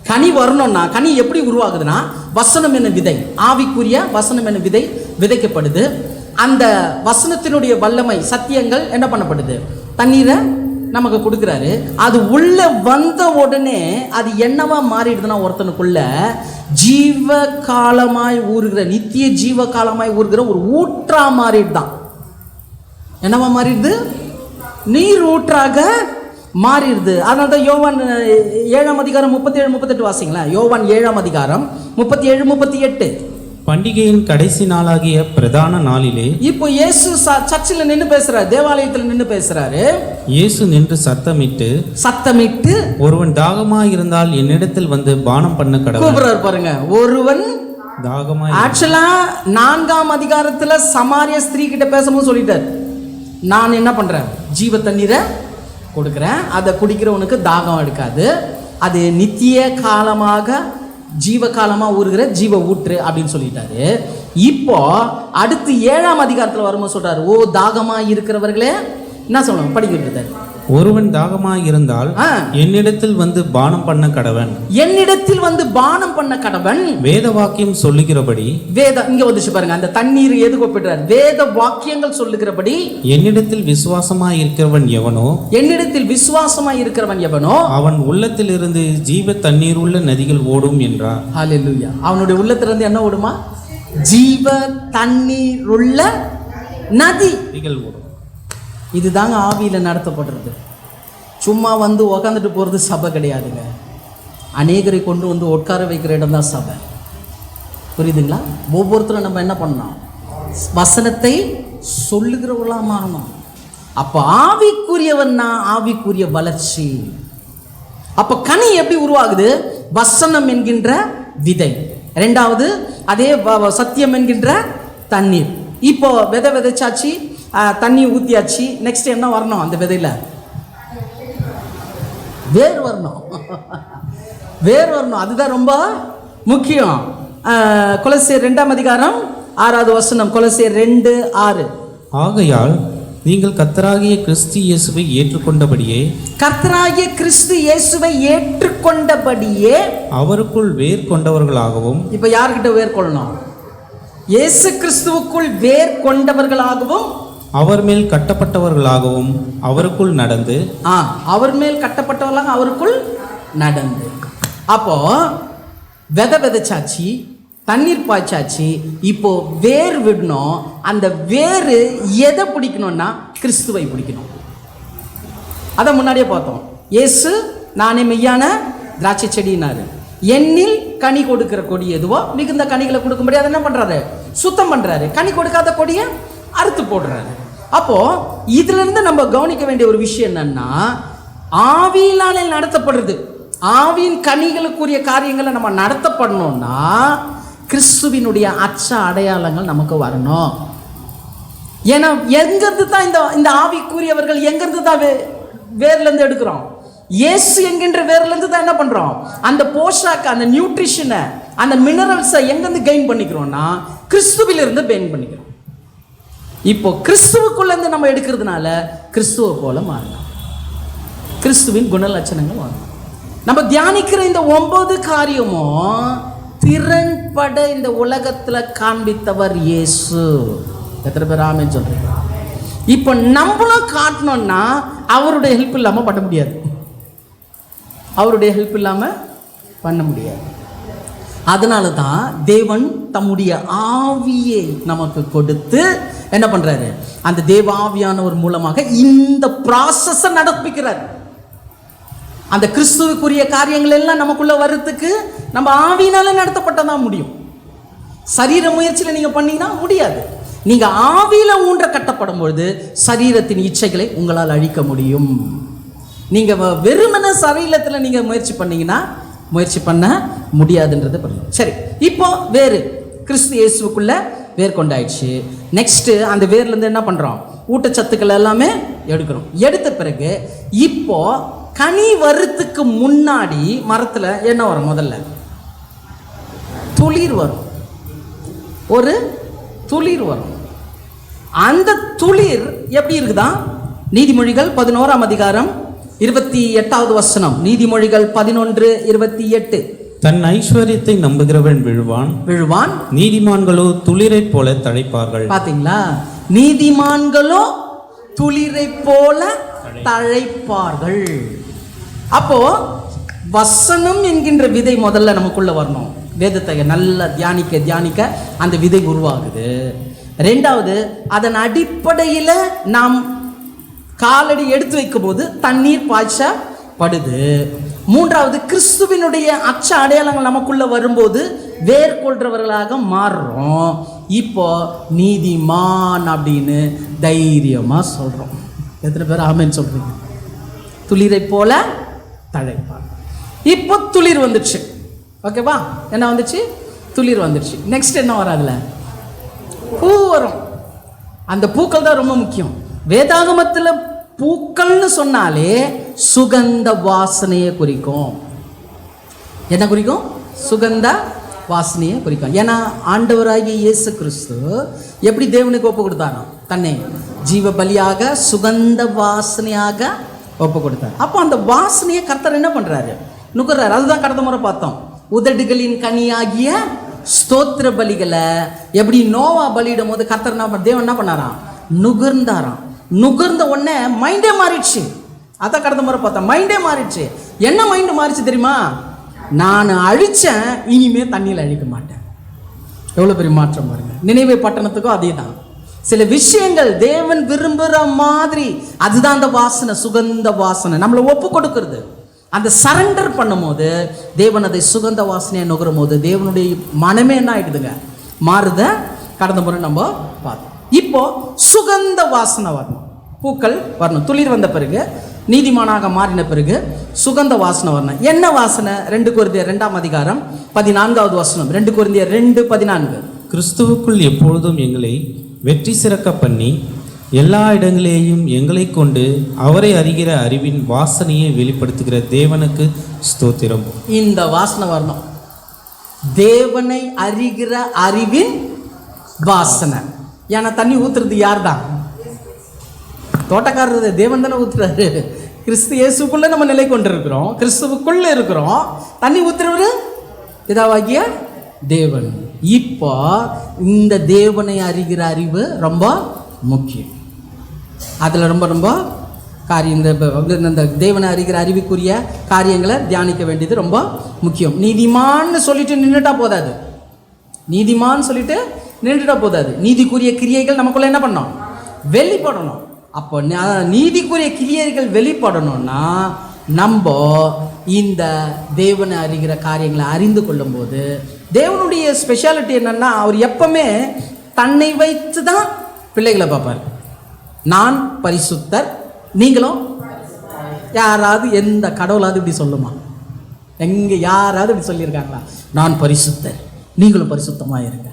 கனி வரணும்னா, கனி எப்படி உருவாகுதுன்னா, வசனம் என்ன விதை, ஆவிக்குரிய வசனம் என்ன விதை விதைக்கப்படுது. அந்த வசனத்தினுடைய வல்லமை சத்தியங்கள் என்ன பண்ணப்படுது, தண்ணீரை நமக்கு கொடுக்குறாரு. அது உள்ள வந்த உடனே அது என்னவா மாறிடுதுன்னா, ஒருத்தனுக்குள்ள ஜீவ காலமாய் ஊறுகிற, நித்திய ஜீவ காலமாய் ஊறுகிற ஒரு ஊற்றா மாறிடுதான். என்னவா மாறிடுது? நீர் ஊற்றாக மாறிடுது. அதனால தான் யோவான் 7ஆம் அதிகாரம் 37-38 வாசிங்களா. யோவான் 7ஆம் அதிகாரம் 37-38. பண்டிகையின் கடைசி நாளாகிய பிரதான நாளிலே, இப்போ இயேசு சர்ச்சில் நின்று பேசுறாரு, தேவாலயத்தில் நின்று பேசுறாரு. இயேசு நின்று சத்தமிட்டு ஒருவன் தாகமாய் இருந்தால் என்னிடத்தில் வந்து பானம் பண்ண கடவுள். கூப்பிடுறாரு பாருங்க, ஒருவன் தாகமாய். ஆக்சுவலா 4ஆம் அதிகாரத்துல சமாரிய ஸ்திரீ கிட்ட பேசும்போது சொல்லிட்டார், நான் என்ன பண்றேன், ஜீவ தண்ணீரை கொடுக்குறேன், அதை குடிக்கிறவனுக்கு தாகம் எடுக்காது, அது நித்திய காலமாக ஜீவ காலமாக ஊறுகிற ஜீவ ஊற்று அப்படின்னு சொல்லிட்டாரு. இப்போ அடுத்து 7ஆம் அதிகாரத்தில் வரும்போது சொல்றாரு, ஓ தாகமாக இருக்கிறவர்களே என்ன சொல்லணும், படிக்கிட்டு ஒருவன் தாகமாய் இருந்தால் என்னிடத்தில் வந்து பானம் பண்ண கடவன், என்னிடத்தில் வந்து பானம் பண்ண கடவன். வேத வாக்கியம் சொல்லுகிறபடி, இங்க வந்துச்சு பாருங்க, அந்த தண்ணீர் எதுக்கு ஒப்பிடுறார், வேத வாக்கியங்கள் சொல்லுகிறபடி. என்னிடத்தில் விசுவாசமாய் இருக்கிறவன் எவனோ, என்னிடத்தில் விசுவாசமாய் இருக்கிறவன் எவனோ அவன் உள்ளத்தில் இருந்து ஜீவ தண்ணீர் உள்ள நதிகள் ஓடும் என்றார். ஹல்லேலூயா. அவனுடைய உள்ளத்திலிருந்து என்ன ஓடுமா, ஜீவ தண்ணீர் உள்ள நதிகள் ஓடும். இதுதாங்க ஆவியில் நடத்தப்படுறது. சும்மா வந்து உக்காந்துட்டு போகிறது சபை கிடையாதுங்க. அநேகரை கொண்டு வந்து உட்கார வைக்கிற இடம் தான் சபை. புரியுதுங்களா? ஒவ்வொருத்தரும் நம்ம என்ன பண்ணணும், வசனத்தை சொல்லுகிறவர்களாக மாறணும். அப்போ ஆவிக்குரியவன்னா ஆவிக்குரிய வளர்ச்சி. அப்போ கனி எப்படி உருவாகுது, வசனம் என்கின்ற விதை, 2வது அதே சத்தியம் என்கின்ற தண்ணீர். இப்போ விதை விதைச்சாச்சு, தண்ணி ஊற்றியாச்சு, நெக்ஸ்ட் என்ன வரணும், அந்த விதையில் வேர் வரணும். வேர் வரணும், அதுதான் ரொம்ப முக்கியம். கொலோசியர் 2ஆம் அதிகாரம் 6வது வசனம், கொலோசியர் 2:6. ஆகையால் நீங்கள் கர்த்தராகிய கிறிஸ்து இயேசுவை ஏற்றுக்கொண்டபடியே, கர்த்தராகிய கிறிஸ்து இயேசுவை ஏற்றுக்கொண்டபடியே அவருக்குள் வேர் கொண்டவர்களாகவும். இப்போ யார்கிட்ட வேர் கொள்ளணும், இயேசு கிறிஸ்துவுக்குள் வேர் கொண்டவர்களாகவும், அவர் மேல் கட்டப்பட்டவர்களாகவும் அவருக்குள் நடந்து. அவர் மேல் கட்டப்பட்டவர்களாக அவருக்குள் நடந்து. அப்போ விதை விதைச்சாச்சு, தண்ணீர் பாய்ச்சாச்சு, இப்போ வேர் விடணும். அந்த வேர் எதை பிடிக்கணும்னா கிறிஸ்துவை பிடிக்கணும். அதை முன்னாடியே பார்த்தோம். இயேசு நானே மெய்யான திராட்சை செடினாரு. எண்ணில் கனி கொடுக்கிற கொடி எதுவோ மிகுந்த கனிகளை கொடுக்கும்படி அதை என்ன பண்றாரு, சுத்தம் பண்றாரு. கனி கொடுக்காத கொடியை அறுத்து போடுறாரு. அப்போ இதுல இருந்து நம்ம கவனிக்க வேண்டிய ஒரு விஷயம் என்னன்னா, ஆவியினாலே நடத்தப்படுறது, ஆவியின் கனிகளுக்குரிய காரியங்களை நம்ம நடத்தப்படணும்னா கிறிஸ்துவினுடைய அச்ச அடையாளங்கள் நமக்கு வரணும். ஏன்னா எங்கிருந்து தான் இந்த ஆவிக்குரியவர்கள் எங்கிருந்து தான் வேர்ல இருந்து எடுக்கிறோம், இயேசு என்கின்ற வேர்ல இருந்து தான் என்ன பண்றோம், அந்த போஷாக்கு, அந்த நியூட்ரிஷனை, அந்த மினரல்ஸை எங்கிருந்து கெயின் பண்ணிக்கிறோம்னா கிறிஸ்துவிலிருந்து கெயின் பண்ணிக்கிறோம். இப்போ கிறிஸ்துவுக்குள்ள இருந்து நம்ம எடுக்கிறதுனால கிறிஸ்துவ போல மாறலாம், கிறிஸ்துவின் குணலட்சணங்கள் மாறும். நம்ம தியானிக்கிற இந்த 9 காரியமும் திறன்பட இந்த உலகத்துல காண்பித்தவர் இயேசு. எத்தனை பேர் ஆமென் சொல்றீங்க? இப்போ நம்மளும் காட்டணும்னா அவருடைய ஹெல்ப் இல்லாம பண்ண முடியாது, அவருடைய ஹெல்ப் இல்லாம பண்ண முடியாது. அதனால தான் தேவன் தம்முடைய ஆவியை நமக்கு கொடுத்து என்ன பண்றாரு, அந்த தேவ ஆவியானவர் மூலமாக இந்த ப்ராசஸை நடப்பிக்கிறார். அந்த கிறிஸ்துவுக்குரிய காரியங்கள் எல்லாம் நமக்குள்ள வர்றதுக்கு நம்ம ஆவியினால நடத்தப்பட்டதான் முடியும். சரீர முயற்சியில நீங்க பண்ணீங்கன்னா முடியாது. நீங்க ஆவியில ஊன்ற கட்டப்படும் பொழுது சரீரத்தின் இச்சைகளை உங்களால் அழிக்க முடியும். நீங்க வெறுமன சரீரத்தில் நீங்க முயற்சி பண்ணீங்கன்னா முயற்சி பண்ண முடியாதுன்றது பண்ணணும். சரி, இப்போ வேறு கிறிஸ்து இயேசுக்குள்ள வேர் கொண்டாயிடுச்சு. நெக்ஸ்ட் அந்த வேர்ல இருந்து என்ன பண்றோம், ஊட்டச்சத்துக்கள் எல்லாமே எடுக்கிறோம். எடுத்த பிறகு இப்போ கனி வரத்துக்கு முன்னாடி மரத்துல என்ன வரும், முதல்ல துளிர் வரும், ஒரு துளிர் வரும். அந்த துளிர் எப்படி இருக்குதா, நீதிமொழிகள் 11ஆம் அதிகாரம் 28வது வசனம். நீதிமொழிகள் 11:28. தன் ஐஸ்வர்யத்தை நம்புகிறவன் விழுவான், நீதிமான்களோ துளிரை போல தழைப்பார்கள். பாத்தீங்களா, நீதிமான்களோ துளிரை போல தழைப்பார்கள். அப்போ வசனம் என்கின்ற விதை முதல்ல நமக்குள்ள வரணும். வேதத்தை நல்லா தியானிக்க அந்த விதை உருவாகுது. ரெண்டாவது, அதன் அடிப்படையில் நாம் காலடி எடுத்து வைக்கும் போது தண்ணீர் பாய்ச்சப்படுது. மூன்றாவது, கிறிஸ்துவினுடைய அச்ச அடையாளங்கள் நமக்குள்ள வரும்போது வேர் கொள்றவர்களாக மாறுறோம். இப்போ நீதிமான் அப்படின்னு தைரியமா சொல்றோம். எத்தனை பேர் ஆமென் சொல்றீங்க? துளிரை போல தழைப்பார். இப்போ துளிர் வந்துடுச்சு. ஓகேவா, என்ன வந்துச்சு, துளிர் வந்துடுச்சு. நெக்ஸ்ட் என்ன வரும், அதுல பூ வரும். அந்த பூக்கள் தான் ரொம்ப முக்கியம். வேதாகமத்தில் பூக்கள்னு சொன்னாலே சுகந்த வாசனையை குறிக்கும். என்ன குறிக்கும்? சுகந்த வாசனையை குறிக்கும். ஏன்னா ஆண்டவராகிய இயேசு கிறிஸ்து எப்படி தேவனுக்கு ஒப்பு கொடுத்தாரோ, தன்னை ஜீவ பலியாக சுகந்த வாசனையாக ஒப்பு கொடுத்தார். அப்போ அந்த வாசனையை கர்த்தர் என்ன பண்றாரு, நுகர்றாரு. அதுதான் கடந்த முறை பார்த்தோம். உதடுகளின் கனியாகிய ஸ்தோத்திர பலிகளை எப்படி நோவா பலியிடும் போது கர்த்தர் தேவன் என்ன பண்ணாராம், நுகர்ந்தாராம். நுகர்ந்த உடனே மைண்டே மாறிடுச்சு. அதான் கடந்த முறை பார்த்தோம். மைண்டே மாறிடுச்சு. என்ன மைண்டு மாறிச்சு தெரியுமா, நான் அழிச்சேன், இனிமே தண்ணியில் அழிக்க மாட்டேன். எவ்வளோ பெரிய மாற்றம் பாருங்க. நினைவே பட்டணத்துக்கும் அதே தான். சில விஷயங்கள் தேவன் விரும்புகிற மாதிரி, அதுதான் அந்த வாசனை, சுகந்த வாசனை. நம்மளை ஒப்பு கொடுக்கறது, அந்த சரண்டர் பண்ணும் போது தேவன் அதை சுகந்த வாசனையை நுகரும் போது தேவனுடைய மனமே என்ன ஆயிடுதுங்க, மாறுத. கடந்த முறை நம்ம பார்த்தோம். இப்போ சுகந்த வாசனை வரணும், பூக்கள் வரணும். துளிர் வந்த பிறகு, நீதிமானாக மாறின பிறகு சுகந்த வாசனை வரணும். என்ன வாசனை? 2 கொரிந்தியர் 2ஆம் அதிகாரம் 14வது வசனம். 2 கொரிந்தியர் 2:14. கிறிஸ்துவுக்குள் எப்பொழுதும் எங்களை வெற்றி சிறக்க பண்ணி எல்லா இடங்களையும் எங்களை கொண்டு அவரை அறிகிற அறிவின் வாசனையை வெளிப்படுத்துகிற தேவனுக்கு ஸ்தோத்திரம். இந்த வாசனை வரணும், தேவனை அறிகிற அறிவின் வாசனை. ஏன்னா தண்ணி ஊத்துறது யார் தான்? தோட்டக்காரர் தேவன் தானே ஊத்துறாரு. கிறிஸ்து இயேசுக்குள்ள நம்ம நிலை கொண்டிருக்கிறோம், கிறிஸ்துவுக்குள்ள இருக்கிறோம். தண்ணி ஊத்துறவரு பிதாவாகிய தேவன். இப்போ இந்த தேவனை அறிகிற அறிவு ரொம்ப முக்கியம். அதில் ரொம்ப ரொம்ப காரியம், இந்த தேவனை அறிகிற அறிவுக்குரிய காரியங்களை தியானிக்க வேண்டியது ரொம்ப முக்கியம். நீதிமான்னு சொல்லிட்டு நின்றுட்டா போதாது, நீதிமான்னு சொல்லிட்டு நின்றுட்டா போதாது. நீதிக்குரிய கிரியைகள் நமக்குள்ள என்ன பண்ணணும், வெளிப்படணும். அப்போ நீதிக்குரிய கிரியைகள் வெளிப்படணும்னா நம்ம இந்த தேவனை அறிகிற காரியங்களை அறிந்து கொள்ளும் போது, தேவனுடைய ஸ்பெஷாலிட்டி என்னன்னா, அவர் எப்பவுமே தன்னை வைத்து தான் பிள்ளைகளை பார்ப்பார். நான் பரிசுத்தர், நீங்களும். யாராவது எந்த கடவுளாவது இப்படி சொல்லுமா? எங்க யாராவது இப்படி சொல்லியிருக்காங்களா? நான் பரிசுத்தர், நீங்களும் பரிசுத்தமாக இருங்க.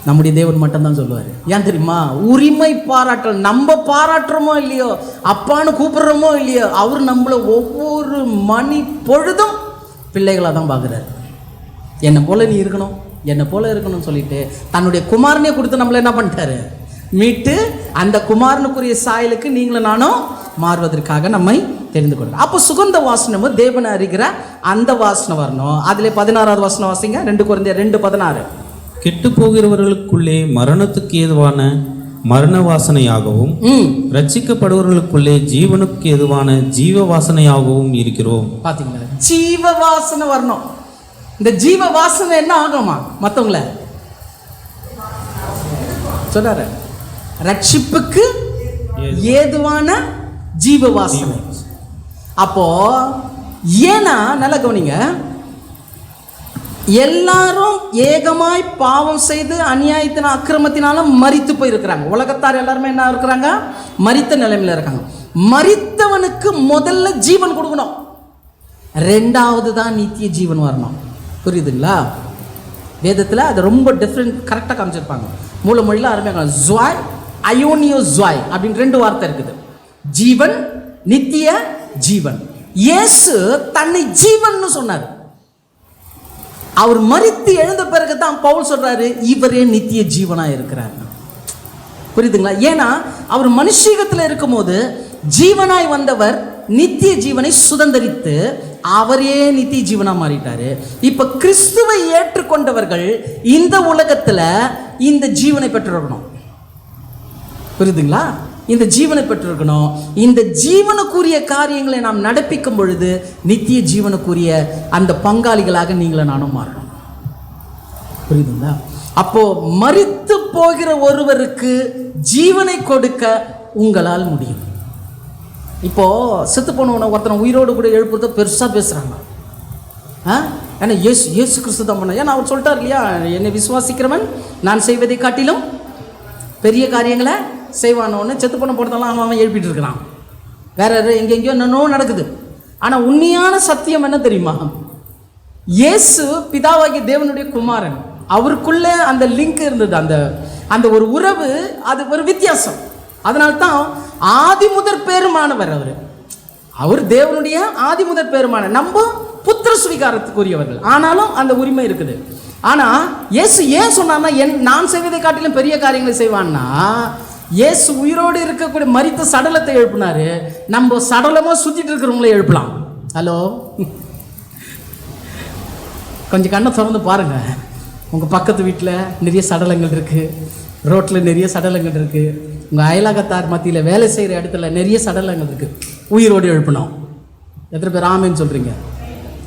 நம்முடைய தேவன் மட்டும்தான் சொல்லுவார். ஏன் தெரியுமா? உரிமை பாராட்டல். நம்ம பாராட்டுறோமோ இல்லையோ, அப்பான்னு கூப்பிடுறோமோ இல்லையோ, அவர் நம்மளை ஒவ்வொரு மணி பொழுதும் பிள்ளைகளாக தான் பார்க்குறாரு. என்னை போல நீ இருக்கணும், என்னை போல இருக்கணும்னு சொல்லிட்டு தன்னுடைய குமாரனே கொடுத்து நம்மளை என்ன பண்ணிட்டாரு, மீட்டு அந்த குமாரனுக்குரிய சாயலுக்கு நீங்களும் நானும் மாறுவதற்காக நம்மை தெரிந்து கொள்ளும். அப்போ சுகந்த வாசனமும் தேவனை அறிகிற அந்த வாசனை வரணும். அதிலே 16வது வசனம் வாசிங்க, 2 Corinthians 2:16. கெட்டு போகிறவர்களுக்குள்ளே மரணத்துக்கு ஏதுவான மரண வாசனையாகவும் ரட்சிக்கப்படுவர்களுக்குள்ளே ஜீவனுக்கு ஏதுவான ஜீவ வாசனையாகவும் இருக்கிறோம். பாத்தீங்களா? ஜீவ வாசனை வரணும். இந்த ஜீவ வாசனை என்ன ஆகுமா? மற்றவங்கள சொல்றாரு, ரட்சிப்புக்கு ஏதுவான ஜீவ வாசனை. அப்போ ஏன்னா நல்லா கவனிங்க, எல்லாரும் ஏகமாய் பாவம் செய்து அநியாயத்தின அக்கிரமத்தினால மரித்து போயிருக்கிறாங்க. உலகத்தார் எல்லாருமே என்ன இருக்கிறாங்க? மரித்த நிலைமையில் இருக்காங்க. மரித்தவனுக்கு முதல்ல ஜீவன் கொடுக்கணும், 2வது தான் நித்திய ஜீவன் வரணும். புரியுதுங்களா? வேதத்தில் அது ரொம்ப டிஃப்ரெண்ட் கரெக்டாக காமிச்சிருப்பாங்க. மூல மொழியில் அருமையாக ஜுவாய் அயோனியோ ஜுவாய் அப்படின்னு 2 வார்த்தை இருக்குது. ஜீவன், நித்திய ஜீவன். இயேசு தன்னை ஜீவன் சொன்னார். அவர் மரித்து எழுந்த பிறகு தான் பவுல் சொல்றாரு, இவரே நித்திய ஜீவனா இருக்கிறார். புரியுதுங்களா? ஏன்னா அவர் மனுஷீகத்தில் இருக்கும்போது ஜீவனாய் வந்தவர் நித்திய ஜீவனை சுதந்தரித்து அவரே நித்திய ஜீவனா மாறிட்டாரு. இப்ப கிறிஸ்துவை ஏற்றுக்கொண்டவர்கள் இந்த உலகத்துல இந்த ஜீவனை பெற்றிருக்கணும். புரியுதுங்களா? இந்த ஜீவனை பெற்றிருக்கணும். இந்த ஜீவனுக்குரிய காரியங்களை நாம் நடப்பிக்கும் பொழுது நித்திய ஜீவனுக்குரிய அந்த பங்காளிகளாக நீங்களும் நானும் மாறணும். புரியுதுங்களா? அப்போ மரித்து போகிற ஒருவருக்கு ஜீவனை கொடுக்க உங்களால் முடியும். இப்போ செத்து போனவனை ஒருத்தனை உயிரோடு கூட எழுப்புறத பெருசா பேசுறாங்க. ஏன்னா இயேசு கிறிஸ்து தான் பண்ண. ஏன்னா அவர் சொல்லிட்டார் இல்லையா, என்னை விசுவாசிக்கிறவன் நான் செய்வதை காட்டிலும் பெரிய காரியங்களை செய்வானோன்னு. செத்து போன போட்டதெல்லாம் அவன் எழுப்பிட்டு இருக்கிறான். வேற எங்கெங்கயோ என்னென்னோ நடக்குது. ஆனால் உண்மையான சத்தியம் என்ன தெரியுமா? இயேசு பிதாவாகிய தேவனுடைய குமாரன். அவருக்குள்ள அந்த லிங்க் இருந்தது, அந்த ஒரு உறவு, அது ஒரு வித்தியாசம். அதனால்தான் ஆதி முதற் பேருமானவர். அவர் தேவனுடைய ஆதி முதற் பேருமான. நம்ம புத்திர சுவிகாரத்துக்குரியவர்கள். ஆனாலும் அந்த உரிமை இருக்குது. ஆனா இயேசு ஏன் சொன்னான்னா, நான் செய்வதை காட்டிலும் பெரிய காரியங்களை செய்வான்னா, இயேசு உயிரோடு இருக்கக்கூடிய மரித்த சடலத்தை எழுப்பினாரு. நம்ம சடலமா சுத்திட்டு இருக்கிறவங்களே எழுப்பலாம். ஹலோ, கொஞ்சம் கண்ணை திறந்து பாருங்க. உங்க பக்கத்து வீட்டில் நிறைய சடலங்கள் இருக்கு, ரோட்ல நிறைய சடலங்கள் இருக்கு, உங்க அயலகத்தார் மத்தியில் வேலை செய்யற இடத்துல நிறைய சடலங்கள் இருக்கு. உயிரோடு எழுப்பணும். எத்தனை பேர் ஆமேன்னு சொல்றீங்க?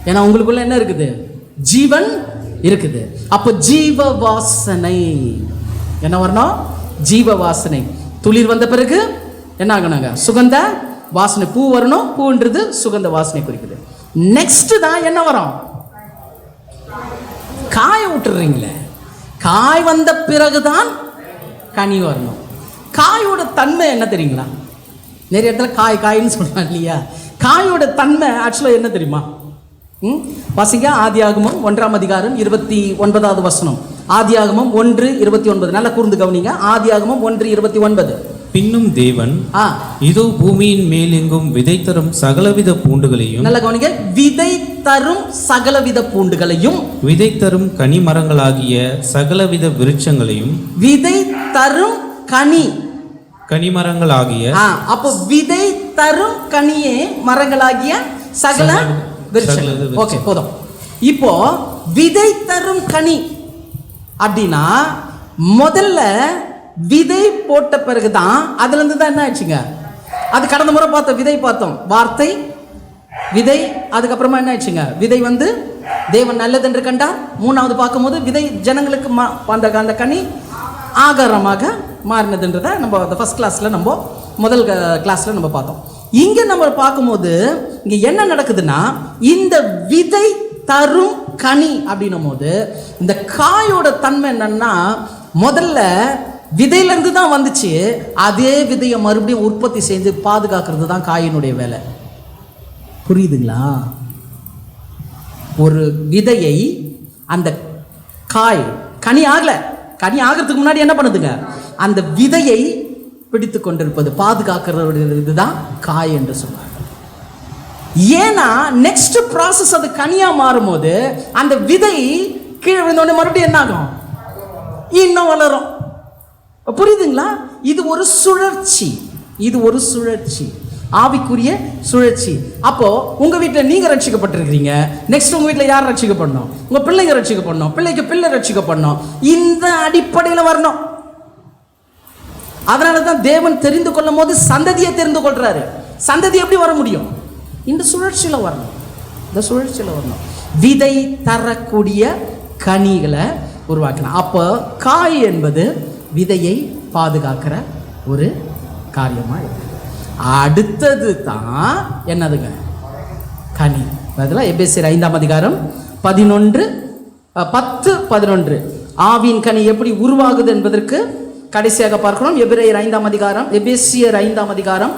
ஏன்னா உங்களுக்குள்ள என்ன இருக்குது? ஜீவன் இருக்குது. அப்போ ஜீவ வாசனை என்ன வரணும்? ஜீவ வாசனை. துளிர் வந்த பிறகு என்ன ஆகணுங்க? சுகந்த வாசனை. பூ வரணும். பூன்றது சுகந்த வாசனை குறிக்குது. நெக்ஸ்ட் தான் என்ன வரும்? காய விட்டுறீங்களே. காய் வந்த பிறகுதான் கனி வரணும். காயோட தன்மை என்ன தெரியுங்களா? நிறைய இடத்துல காயின்னு சொல்றாங்க இல்லையா? காயோட தன்மை ஆக்சுவலா என்ன தெரியுமா? வாசிங்க ஆதியாகமம் 1ஆம் அதிகாரம் 29வது வசனம். ஆதியாகமம் 1:29. நல்லா கூர்ந்து கவனிங்க. ஆதியாகமம் 1:29. பின்னும் தேவன் இதோ பூமியின் மேல் எங்கும் விதை தரும் சகலவித பூண்டுகளையும், நல்லா கவனிங்க, விதை தரும் சகலவித பூண்டுகளையும், விதை தரும் கனி மரங்களாகிய சகலவித விருட்சங்களையும், விதை தரும் கனிமரங்களாகிய, அப்போ விதை தரும் கனியே மரங்களாகிய சகல விருட்சங்கள். ஓகே, போதும். இப்போ விதை தரும் கனி அப்படின்னா முதல்ல விதை போட்ட பிறகுதான் அதுல இருந்து தான் என்ன ஆயிடுச்சுங்க? அது கடந்த முறை பார்த்தோம், விதை பார்த்தோம், வார்த்தை விதை. அதுக்கப்புறமா என்ன ஆயிடுச்சுங்க? விதை வந்து தேவன் நல்லது என்று கண்டார். 3வது பார்க்கும்போது விதை ஜனங்களுக்கு அந்த கனி ஆகாரமாக மாறினதுன்றதை நம்ம ஃபர்ஸ்ட் கிளாஸ்ல, நம்ம முதல் கிளாஸ்ல நம்ம பார்த்தோம். இங்க நம்ம பார்க்கும்போது இங்க என்ன நடக்குதுன்னா, இந்த விதை தரும் கனி அப்படின்னும் போது இந்த காயோட தன்மை என்னன்னா, முதல்ல விதையில இருந்து தான் வந்துச்சு. அதே விதையை மறுபடியும் உற்பத்தி செஞ்சு பாதுகாக்கிறது தான் காயினுடைய வேலை. புரியுதுங்களா? ஒரு விதையை அந்த காய் கனி ஆகல, கனி ஆகிறதுக்கு முன்னாடி என்ன பண்ணுதுங்க? அந்த விதையை பிடித்து கொண்டிருப்பது, பாதுகாக்கிறது இதுதான் காய் என்று சொன்னாங்க. ஏன்னா நெக்ஸ்ட் ப்ராசஸ் அது கனியா மாறும் போது அந்த விதை கீழே விழுந்தோடனே மறுபடியும் என்ன ஆகும்? இன்னும் வளரும். புரியுதுங்களா? இது ஒரு சுழற்சி, இது ஒரு சுழற்சி, ஆவிக்குரிய சுழற்சி. அப்போ உங்க வீட்டில் நீங்க ரட்சிக்கப்பட்டிருக்கிறீங்க, நெக்ஸ்ட் உங்க வீட்டில் யார் ரட்சிக்கப்படணும்? உங்க பிள்ளைங்க ரட்சிக்கப்படணும், பிள்ளைக்கு பிள்ளை ரட்சிக்கப்படணும். இந்த அடிப்படையில் வரணும். அதனால தான் தேவன் தெரிந்து கொள்ளும் போது சந்ததியை தெரிந்து கொள்றாரு. சந்ததி எப்படி வர முடியும்? இந்த சுழற்சியில் வரணும், இந்த சுழற்சியில் வரணும். விதை தரக்கூடிய கனிகளை உருவாக்கணும். அப்போ காய் என்பது விதையை பாதுகாக்கிற ஒரு காரியமாக இருக்கு. அடுத்தது தான் என்னதுங்க? கனி. அதெல்லாம் எபேசியர் 5ஆம் அதிகாரம் 10-11 ஆவியின் கனி எப்படி உருவாகுது என்பதற்கு கடைசியாக பார்க்கிறோம். எபிரேயர் 5ஆம் அதிகாரம், எபேசியர் 5ஆம் அதிகாரம்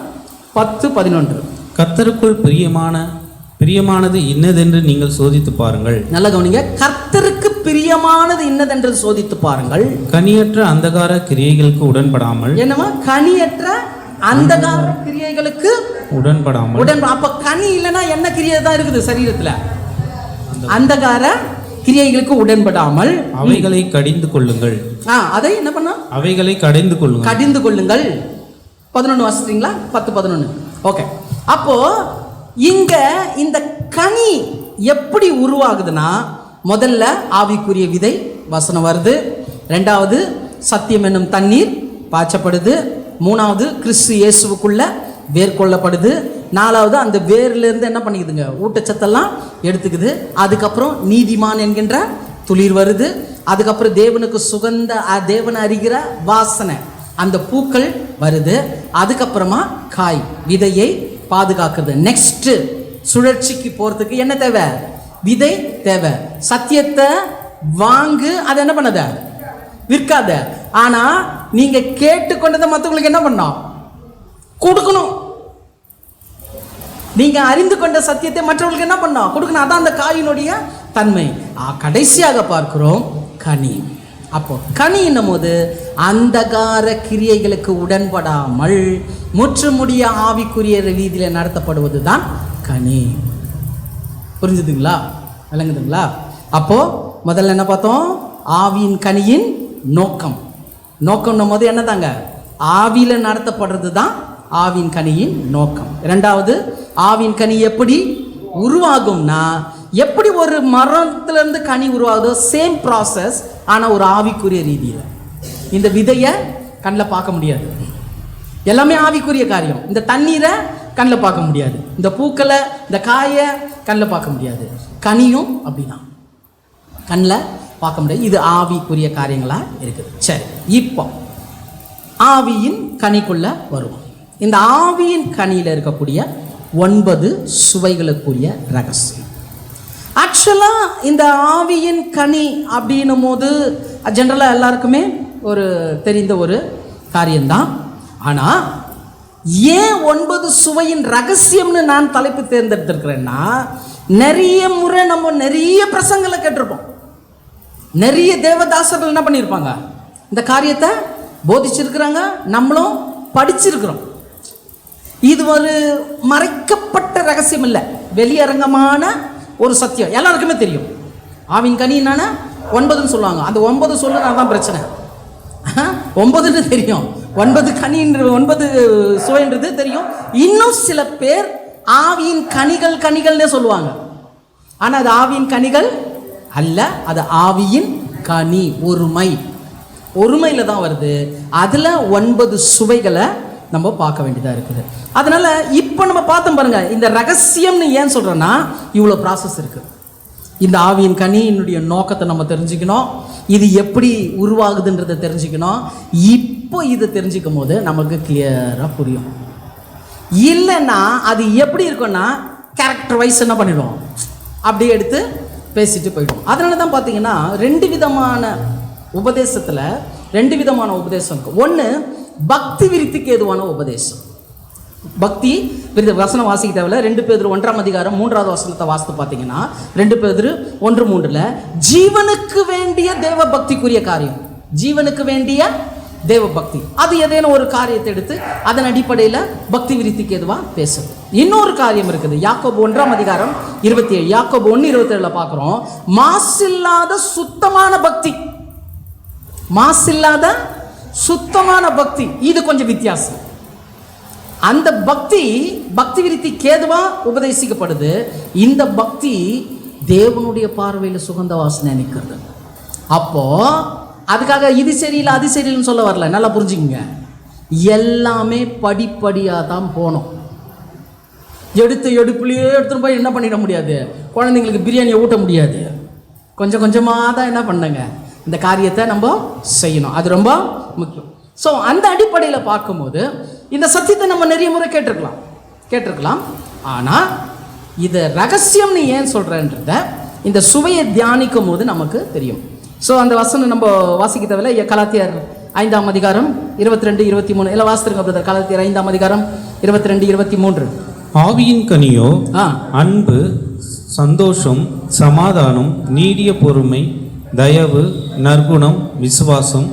10-11. கர்த்தருக்குள் பிரியமானது இன்னதென்று நீங்கள் சோதித்து பாருங்கள். நல்ல கவனிங்க. கர்த்தருக்கு பிரியமானது இன்னதென்று சோதித்து பாருங்கள். கனியற்ற அந்தகார கிரியைகளுக்கு உடன்படாமல். என்னமா? கனியற்ற அந்தகார கிரியைகளுக்கு உடன்படாமல். அப்ப கனி இல்லைன்னா என்ன கிரியை தான் இருக்குது சரீரத்துல? அந்தகார கிரியைகளுக்கு உடன்படாமல் அவைகளை கடிந்து கொள்ளுங்கள். அதை என்ன பண்ண? அவைகளை கடிந்து கொள்ளுங்கள். 11 வாசிக்கிறீங்களா? 10-11. ஓகே. அப்போ இங்க இந்த கனி எப்படி உருவாகுதுன்னா, முதல்ல ஆவிக்குரிய விதை வசனம் வருது, ரெண்டாவது சத்தியம் என்னும் தண்ணீர் பாய்ச்சப்படுது, மூணாவது கிறிஸ்து இயேசுவுக்குள்ள வேர் கொள்ளப்படுது, நாலாவது அந்த வேர்லேருந்து என்ன பண்ணிக்குதுங்க? ஊட்டச்சத்தெல்லாம் எடுத்துக்குது. அதுக்கப்புறம் நீதிமான் என்கின்ற துளிர் வருது. அதுக்கப்புறம் தேவனுக்கு சுகந்த தேவனை அறிகிற வாசனை அந்த பூக்கள் வருது. அதுக்கப்புறமா காய், விதையை பாதுகாக்குது. நெக்ஸ்ட் சுழற்சிக்கு போறதுக்கு என்ன தேவை? விதை தேவை. சத்தியத்தை வாங்கு, அதை என்ன பண்ணத? விற்காத. ஆனா நீங்க கேட்டுக்கொண்டதை மற்றவங்களுக்கு என்ன பண்ணணும்? கொடுக்கணும். நீங்க அறிந்து கொண்ட சத்தியத்தை மற்றவர்களுக்கு என்ன பண்ணணும்? கொடுக்கணும். அதான் அந்த காயினுடைய தன்மை. கடைசியாக பார்க்கிறோம் கனி. அப்போ கனி என்னும் போது அந்தகார கிரியைகளுக்கு உடன்படாமல் முற்றுமுடிய ஆவிக்குரிய ரீதியில் நடத்தப்படுவது தான் கனி. புரிஞ்சுதுங்களா? விளங்குதுங்களா? அப்போ முதல்ல என்ன பார்த்தோம்? ஆவியின் கனியின் நோக்கம். நோக்கம்னும் போது என்னதாங்க? ஆவியில நடத்தப்படுறது தான் ஆவியின் கனியின் நோக்கம். இரண்டாவது, ஆவியின் கனி எப்படி உருவாகும்னா, எப்படி ஒரு மரத்திலிருந்து கனி உருவாகுதோ சேம் ப்ராசஸ், ஆனால் ஒரு ஆவிக்குரிய ரீதியில். இந்த விதையை கண்ணில் பார்க்க முடியாது, எல்லாமே ஆவிக்குரிய காரியம். இந்த தண்ணீரை கண்ணில் பார்க்க முடியாது, இந்த பூக்களை இந்த காயை கண்ணில் பார்க்க முடியாது. கனியும் அப்படிதான், கண்ணில் பார்க்க முடியாது. இது ஆவிக்குரிய காரியங்களாக இருக்குது. சரி, இப்போ ஆவியின் கனிக்குள்ள வருவோம். இந்த ஆவியின் கனியில் இருக்கக்கூடிய 9 சுவைகளுக்குரிய ரகசியம். ஆக்சுவலாக இந்த ஆவியின் கனி அப்படின்னும் போது ஜென்ரலாக எல்லாருக்குமே ஒரு தெரிந்த ஒரு காரியம்தான். ஆனால் ஏன் 9 சுவையின் ரகசியம்னு நான் தலைப்பு தேர்ந்தெடுத்திருக்கிறேன்னா, நிறைய முறை நம்ம நிறைய பிரசங்களை கேட்டிருப்போம். நிறைய தேவதாசர்கள் என்ன பண்ணியிருப்பாங்க? இந்த காரியத்தை போதிச்சிருக்கிறாங்க, நம்மளும் படிச்சிருக்கிறோம். இது ஒரு மறைக்கப்பட்ட ரகசியம் இல்லை, வெளியரங்கமான ஒரு சத்தியம், எல்லாருக்குமே தெரியும். ஆவின் கனி என்னன்னா 9ன்னு சொல்லுவாங்க. அந்த 9 சொல்லுனா தான் பிரச்சனை. 9ன்னு தெரியும், 9 கனின்ற 9 சுவைன்றது தெரியும். இன்னும் சில பேர் ஆவியின் கனிகள்னே சொல்லுவாங்க. ஆனால் அது ஆவியின் கனிகள் அல்ல, அது ஆவியின் கனி. ஒருமையில் தான் வருது. அதில் 9 சுவைகளை நம்ம பார்க்க வேண்டியதாக இருக்குது. அதனால் இப்போ நம்ம பார்த்தோம் பாருங்க, இந்த ரகசியம்னு ஏன் சொல்கிறேன்னா, இவ்வளோ ப்ராசஸ் இருக்குது. இந்த ஆவியின் கனியினுடைய நோக்கத்தை நம்ம தெரிஞ்சுக்கணும், இது எப்படி உருவாகுதுன்றதை தெரிஞ்சுக்கணும். இப்போ இதை தெரிஞ்சுக்கும் போது நமக்கு கிளியராக புரியும். இல்லைன்னா அது எப்படி இருக்குன்னா, கேரக்டர் வைஸ் என்ன பண்ணிடுவோம், அப்படியே எடுத்து பேசிட்டு போயிடுவோம். அதனால தான் பார்த்தீங்கன்னா 2 விதமான உபதேசத்தில் 2 விதமான உபதேசம் இருக்குது. ஒன்று பக்தி விருத்திக்கு ஏதுவான உபதேசம். பக்தி விருத்தி வசனம் வாசிக்க தேவையில்ல. 2 பேதுரு 1ஆம் அதிகாரம் 3வது வசனத்தை வாசித்து பார்த்தீங்கன்னா, 2 பேதுரு 1:3 ஜீவனுக்கு வேண்டிய தேவ பக்திக்குரிய காரியம், ஜீவனுக்கு வேண்டிய தேவ பக்தி, அது ஏதேனும் ஒரு காரியத்தை எடுத்து அதன் அடிப்படையில் பக்தி விருத்திக்கு எதுவாக பேசுது. இன்னொரு காரியம் இருக்குது, யாக்கோபு 1ஆம் அதிகாரம் 27, யாக்கோபு 1:27 பார்க்குறோம். மாசில்லாத சுத்தமான பக்தி, மாசில்லாத சுத்தமான பக்தி இது கொஞ்சம் வித்தியாசம். அந்த பக்தி விருத்திக்கு ஏதுவா உபதேசிக்கப்படுது. இந்த பக்தி தேவனுடைய பார்வையில் சுகந்த வாசனை நிற்கிறது. அப்போ அதுக்காக இது சரியில்லை அது சரியில்லைன்னு சொல்ல வரல, நல்லா புரிஞ்சுக்கங்க. எல்லாமே படிப்படியாக தான் போனோம். எடுப்புலையே எடுத்துகிட்டு போய் என்ன பண்ணிட முடியாது, குழந்தைங்களுக்கு பிரியாணியை ஊட்ட முடியாது. கொஞ்சம் கொஞ்சமாக தான் என்ன பண்ணுங்க இந்த காரியத்தை நம்ம செய்யணும். அது ரொம்ப முக்கியம். ஸோ அந்த அடிப்படையில் பார்க்கும்போது இந்த சத்தியத்தை நம்ம நிறைய முறை கேட்டிருக்கலாம். ஆனால் இதை ரகசியம்னு ஏன் சொல்கிறேன்றத இந்த சுவையை தியானிக்கும் போது நமக்கு தெரியும். ஸோ அந்த வசனம் நம்ம வாசிக்க தேவையில்லை. கலாத்தியர் 5ஆம் அதிகாரம் 22, 23 எல்லாம் வாசித்துருங்க பிரதர். கலாத்தியர் 5ஆம் அதிகாரம் 22, 23. ஆவியின் கனியோ அன்பு, சந்தோஷம், சமாதானம், நீடிய பொறுமை, தயவு, நற்குணம், விசுவாசம்,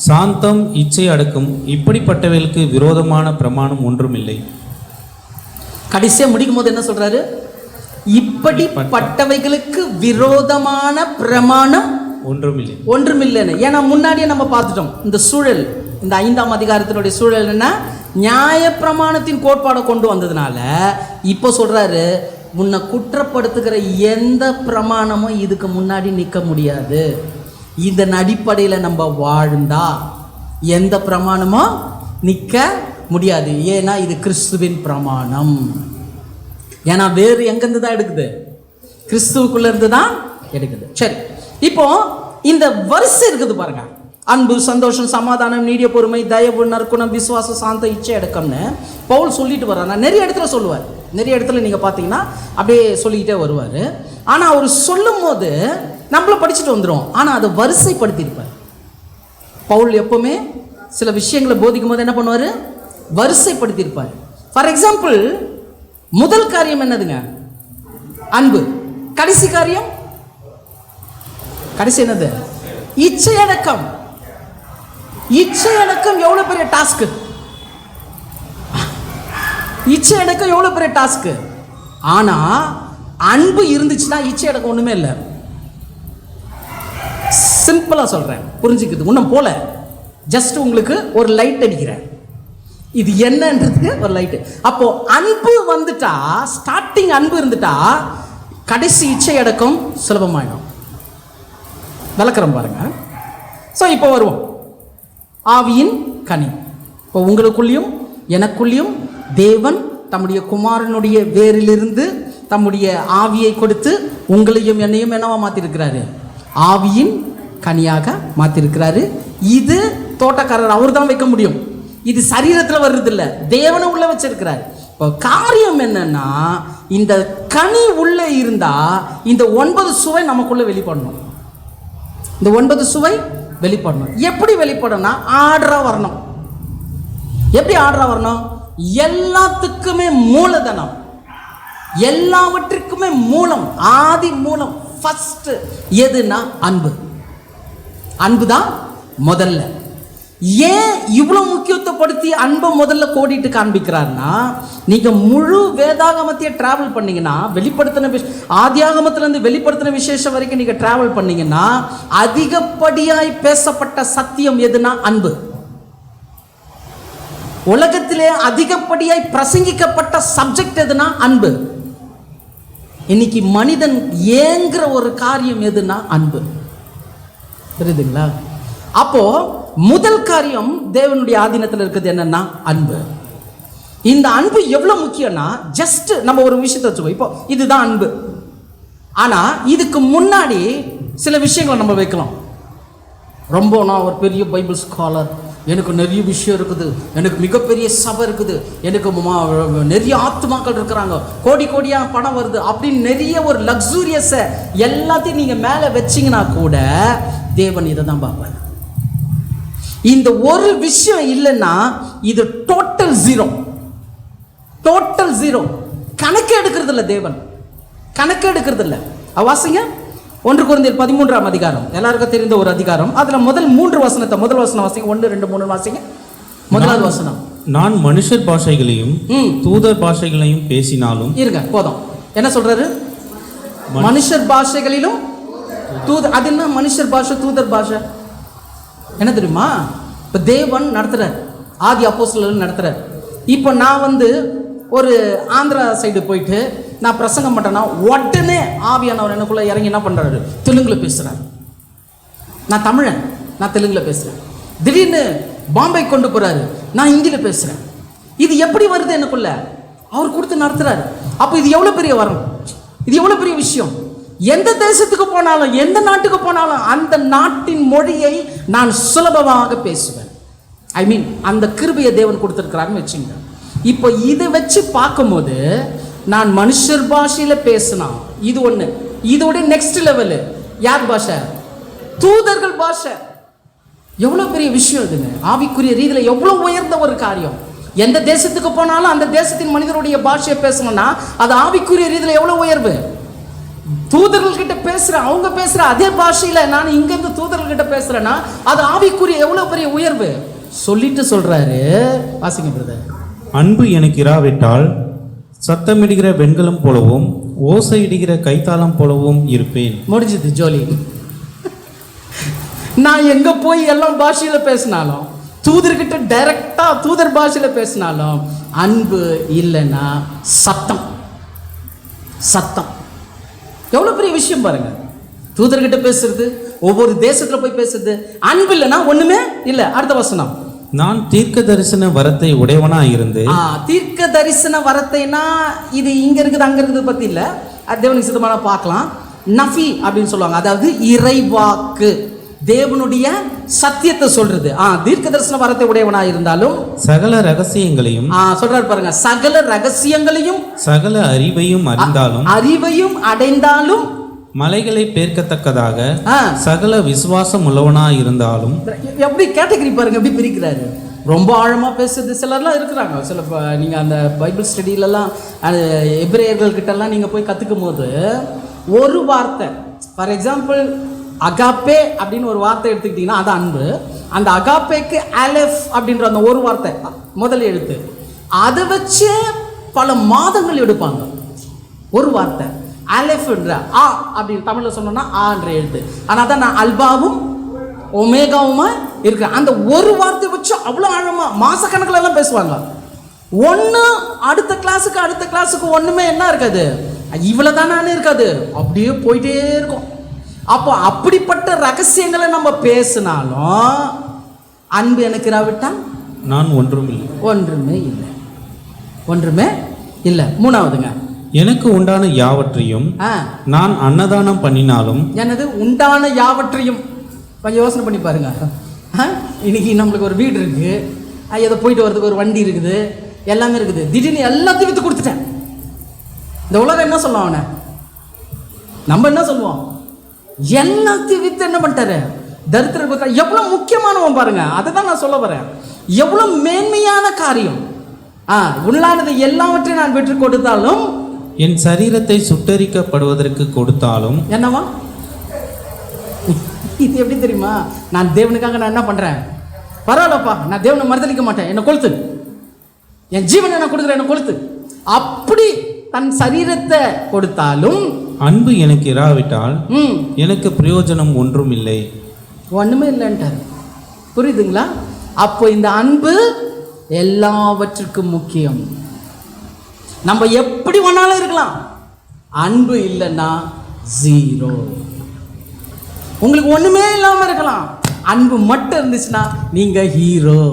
சாந்தம், இச்சை அடக்கம், இப்படிப்பட்டவைகளுக்கு விரோதமான பிரமாணம் ஒன்றுமில்லை. கடைசியா முடிக்கும் போது என்ன சொல்றாரு? இப்படிப்பட்டவைகளுக்கு விரோதமான பிரமாணம் ஒன்றுமில்லைன்னு. ஏன்னா முன்னாடியே நம்ம பார்த்துட்டோம் இந்த சூழல். இந்த 5ஆம் அதிகாரத்தினுடைய சூழல் என்ன, நியாய பிரமாணத்தின் கோட்பாடை கொண்டு வந்ததுனால இப்போ சொல்றாரு, உன்னை குற்றப்படுத்துகிற எந்த பிரமாணமும் இதுக்கு முன்னாடி நிற்க முடியாது. இதன் அடிப்படையில் நம்ம வாழ்ந்தா எந்த பிரமாணமும் நிற்க முடியாது. ஏன்னா இது கிறிஸ்துவின் பிரமாணம். ஏன்னா வேறு எங்கேருந்து தான் எடுக்குது? கிறிஸ்துவுக்குள்ள இருந்து தான் எடுக்குது. சரி, இப்போ இந்த வரிசை இருக்குது பாருங்க. அன்பு, சந்தோஷம், சமாதானம், நீடிய பொறுமை, தயவு, நற்குணம், விசுவாசம், சாந்த, இச்சை அடக்கம்னு பவுல் சொல்லிட்டு வர்றார். நான் நிறைய இடத்துல சொல்லுவார். நிறைய இடத்துல நீங்கள் பார்த்தீங்கன்னா அப்படியே சொல்லிக்கிட்டே வருவார். ஆனால் அவர் சொல்லும் போது நம்மள படிச்சுட்டு வந்துடும். ஆனால் அதை வரிசைப்படுத்தியிருப்பார். பவுல் எப்பவுமே சில விஷயங்களை போதிக்கும் போது என்ன பண்ணுவார்? வரிசைப்படுத்தியிருப்பார். ஃபார் எக்ஸாம்பிள், முதல் காரியம் என்னதுங்க? அன்பு. கடைசி காரியம் என்னது? இச்சை அடக்கம். இச்சை அடக்கம் எவ்வளவு பெரிய டாஸ்க்! இச்சை அடக்கம் எவ்வளவு பெரிய டாஸ்க்! ஆனா அன்பு இருந்துச்சுன்னா இச்சை அடக்கம் ஒண்ணுமே இல்லை. சிம்பிளா சொல்றேன், புரிஞ்சுக்குது இன்னும் போல. ஜஸ்ட் உங்களுக்கு ஒரு லைட் அடிக்கிறேன், இது என்னன்றதுக்கு ஒரு லைட். அப்போ அன்பு வந்துட்டா, ஸ்டார்டிங் அன்பு இருந்துட்டா கடைசி இச்சை அடக்கம் சுலபமாயிடும். விளக்குறோம் பாருங்க. ஸோ இப்போ வருவோம் ஆவியின் கனி. இப்போ உங்களுக்குள்ளேயும் எனக்குள்ளேயும் தேவன் தம்முடைய குமாரனுடைய வேரிலிருந்து தம்முடைய ஆவியை கொடுத்து உங்களையும் என்னையும் என்னவா மாற்றிருக்கிறாரு? ஆவியின் கனியாக மாற்றிருக்கிறாரு. இது தோட்டக்காரர் அவர் தான் வைக்க முடியும். இது சரீரத்தில் வர்றது இல்லை, தேவனை உள்ள வச்சிருக்கிறார். இப்போ காரியம் என்னன்னா, இந்த கனி உள்ள இருந்தா இந்த 9 சுவை நமக்குள்ள வெளிப்படணும். இந்த 9 சுவை வெளிப்படணும். எப்படி வெளிப்படணும்னா ஆர்டரா வரணும். எப்படி ஆர்டரா வரணும்? எல்லாத்துக்குமே மூலதனம், எல்லாவற்றுக்குமே மூலம், ஆதி மூலம், ஃபர்ஸ்ட் எதுனா அன்பு. அன்பு தான் முதல்ல. ஏன் இவ்வளவு முக்கியத்துவப்படுத்தி அன்பை முதல்ல கோடிட்டு காண்பிக்கிறார்னா, நீங்க முழு வேதாகமத்தையே டிராவல் பண்ணீங்கன்னா, வெளிப்படுத்தின ஆதியாகமத்திலிருந்து வெளிப்படுத்தின விசேஷம் வரைக்கும் நீங்க டிராவல் பண்ணீங்கன்னா, அதிகப்படியாய் பேசப்பட்ட சத்தியம் எதுனா அன்பு. உலகத்திலே அதிகப்படியாய் பிரசங்கிக்கப்பட்ட சப்ஜெக்ட் எதுனா அன்பு. இன்னைக்கு மனிதன் ஏங்குற ஒரு காரியம் எதுனா அன்பு. தெரியுதுங்களா? அப்போ முதல் காரியம் தேவனுடைய ஆதீனத்தில் இருக்கிறது என்னன்னா அன்பு. இந்த அன்பு எவ்வளவு முக்கியம்னா, ஜஸ்ட் நம்ம ஒரு விஷயத்தை வச்சுக்கோ, இப்போ இதுதான் அன்பு. ஆனா இதுக்கு முன்னாடி சில விஷயங்களை நம்ம வைக்கலாம். ரொம்ப நான் ஒரு பெரிய பைபிள் ஸ்காலர், எனக்கு நிறைய விஷயம் இருக்குது, எனக்கு மிகப்பெரிய சபை இருக்குது, எனக்கு நிறைய ஆத்துமாக்கள் இருக்கிறாங்க, கோடி கோடியாக பணம் வருது அப்படின்னு நிறைய ஒரு லக்ஸூரியஸை எல்லாத்தையும் நீங்கள் மேலே வச்சிங்கன்னா கூட தேவன் இதை தான் பார்ப்பார். இந்த ஒரு விஷயம் இல்லைன்னா இது டோட்டல் ஜீரோ. Total zero. கணக்கே எடுக்கிறது இல்லை தேவன், கணக்கே எடுக்கிறது இல்லை. வாசிங்க 1 கொரிந்தியர் 13ஆம் அதிகாரம், எல்லாருக்கும் தெரிந்த ஒரு அதிகாரம். அதுல முதல் 3 வசனத்தை, முதல் வசனம் வாசிங்க. 1, 2, 3 வாசிங்க. முதலாவது வசனம், நான் மனுஷர் பாஷைகளையும் தூதர் பாஷைகளையும் பேசினாலும். இருங்க போதும். என்ன சொல்றாரு? மனுஷர் பாஷைகளிலும் தூதர். அது என்ன மனுஷர் பாஷை தூதர் பாஷை? என்ன தெரியுமா? இப்போ தேவன் நடத்துகிறார், ஆதி அப்போஸ்தலர்கள் நடத்துகிறார். இப்போ நான் ஒரு ஆந்திரா சைடு போயிட்டு நான் பிரசங்கம் பண்ணேன்னா உடனே ஆவியானவர் எனக்குள்ளே இறங்கி என்ன பண்ணுறாரு, தெலுங்கில் பேசுகிறார். நான் தமிழன், நான் தெலுங்கில் பேசுகிறேன். திடீர்னு பாம்பே கொண்டு போகிறாரு, நான் ஹிந்தியில் பேசுகிறேன். இது எப்படி வருது எனக்குள்ள? அவர் கொடுத்து நடத்துகிறாரு. அப்போ இது எவ்வளோ பெரிய வரம், இது எவ்வளோ பெரிய விஷயம். எந்த தேசத்துக்கு போனாலும், எந்த நாட்டுக்கு போனாலும் அந்த நாட்டின் மொழியை நான் சுலபமாக பேசுவேன். அந்த கிருபையை தேவன் கொடுத்துருக்கிறாருன்னு வச்சுங்க. இப்போ இதை வச்சு பார்க்கும்போது நான் மனுஷர் பாஷையில் பேசினா இது ஒன்று, இதோட நெக்ஸ்ட் லெவலு யார் பாஷை? தூதர்கள் பாஷை. எவ்வளோ பெரிய விஷயம் இதுங்க. ஆவிக்குரிய ரீதியில் எவ்வளோ உயர்ந்த ஒரு காரியம். எந்த தேசத்துக்கு போனாலும் அந்த தேசத்தின் மனிதனுடைய பாஷையை பேசணும்னா அது ஆவிக்குரிய ரீதியில் எவ்வளோ உயர்வு. தூதர்கள் கிட்ட பேசுகிறேன், அவங்க பேசுகிற அதே பாஷையில் நான் இங்கேருந்து தூதர்கள் கிட்ட பேசுகிறேன்னா அது ஆவிக்குரிய எவ்வளோ பெரிய உயர்வு. சொல்லிட்டு சொல்கிறாரு, வாசிங்க பிரதர். அன்பு எனக்கு இராவிட்டால் சத்தமிடுகிற வெண்கலம் போலவும் ஓசையிடுகிற கைத்தாளம் போலவும் இருப்பேன். முடிஞ்சது ஜோலி. நான் எங்கே போய் எல்லாம் பாஷையில் பேசினாலும், தூதர்கிட்ட டைரக்டா தூதர் பாஷையில் பேசினாலும் அன்பு இல்லைன்னா சத்தம். சத்தம் எவ்வளோ பெரிய விஷயம் பாருங்க. தூதர்கிட்ட பேசுறது, ஒவ்வொரு தேசத்தில் போய் பேசுறது, அன்பு இல்லைன்னா ஒன்றுமே இல்லை. அடுத்த வசனம். நான் தீர்க்க தரிசன வரத்தை உடையவனா இருந்து. தீர்க்க தரிசன வரத்தைனா இது இங்க இருக்குது அங்க இருக்குது பத்தி இல்லை, தேவனுக்கு சித்தமான பார்க்கலாம். நஃபி அப்படின்னு சொல்லுவாங்க, அதாவது இறைவாக்கு, தேவனுடைய சத்தியத்தை சொல்றது. தீர்க்க தரிசன வரத்தை உடையவனா இருந்தாலும் சகல ரகசியங்களையும் சொல்றாரு பாருங்க, சகல ரகசியங்களையும் சகல அறிவையும் அடைந்தாலும் மலைகளை பேர்க்கத்தக்கதாக சகல விசுவாசம் உள்ளவனா இருந்தாலும். எப்படி கேட்டகரி பாருங்க, எப்படி பிரிக்கிறாரு. ரொம்ப ஆழமா பேசுறது சிலர்லாம் இருக்கிறாங்க. சில நீங்க அந்த பைபிள் ஸ்டடியிலலாம் எபிரேயர்கள் கிட்டலாம் நீங்க போய் கத்துக்கும் போது ஒரு வார்த்தை, ஃபார் எக்ஸாம்பிள் அகாப்பே அப்படின்னு ஒரு வார்த்தை எடுத்துக்கிட்டீங்கன்னா அது அன்பு. அந்த அகாப்பேக்கு அலெஃப் அப்படின்ற அந்த ஒரு வார்த்தை முதல் எழுத்து, அதை வச்சு பல மாதங்கள் எடுப்பாங்க. ஒரு வார்த்தை அலெஃப்ன்ற அப்படின்னு தமிழில் சொன்னோம்னா ஆன்ற எழுத்து. ஆனால் தான் நான் அல்பாவும் ஒமேகாவுமா இருக்கேன். அந்த ஒரு வார்த்தை வச்சு அவ்வளோ ஆழமா மாசக்கணக்கில் எல்லாம் பேசுவாங்க. ஒன்று அடுத்த கிளாஸுக்கு ஒன்றுமே என்ன இருக்காது, இவ்வளோ தானே இருக்காது, அப்படியே போயிட்டே இருக்கும். அப்போ அப்படிப்பட்ட ரகசியங்களை நம்ம பேசினாலும் அன்பு எனக்கு இராவிட்டால் நான் ஒன்றுமே இல்லை. மூணாவதுங்க, எனக்கு உண்டான யாவற்றையும் நான் அன்னதானம் பண்ணினாலும். எனது உண்டான யாவற்றையும் கொஞ்சம் யோசனை பண்ணி பாருங்க. இன்னைக்கு நம்மளுக்கு ஒரு வீடு இருக்கு, ஏதோ போயிட்டு வரதுக்கு ஒரு வண்டி இருக்குது, எல்லாமே இருக்குது. திடீர்னு எல்லாத்தையும் வித்து கொடுத்துட்டேன். இந்த உலகம் என்ன சொல்லுவோம், அவனை நம்ம என்ன சொல்லுவோம், எல்லாத்தையும் வித்து என்ன பண்ணிட்டாரு, தரித்திரம். எவ்வளவு முக்கியமானவன் பாருங்க, அதை தான் நான் சொல்ல வரேன். எவ்வளவு மேன்மையான காரியம். உள்ளானது எல்லாவற்றையும் நான் பெற்று கொடுத்தாலும், என் சரீரத்தை சுட்டரிக்கப்படுவதற்கு கொடுத்தாலும். என்னவா இது எப்படி தெரியுமா, நான் தேவனுக்காக நான் என்ன பண்றேன், பரவாயில்லப்பா, நான் தேவனை மறுதளிக்க மாட்டேன், என்ன கொளுத்து, என் ஜீவனை நான் கொடுக்குறேன், என்ன கொளுத்து. அப்படி தன் சரீரத்தை கொடுத்தாலும் அன்பு எனக்கு இராவிட்டால் எனக்கு பிரயோஜனம் ஒன்றும் இல்லை. ஒண்ணுமே இல்லைன்ட்டார். புரியுதுங்களா? அப்போ இந்த அன்பு எல்லாவற்றுக்கும் முக்கியம். நம்ம எப்படி வேணாலும் இருக்கலாம், அன்பு இல்லைன்னா ஜீரோ. உங்களுக்கு ஒண்ணுமே இல்லாம இருக்கலாம், அன்பு மட்டும் இருந்துச்சுன்னா நீங்க ஹீரோ.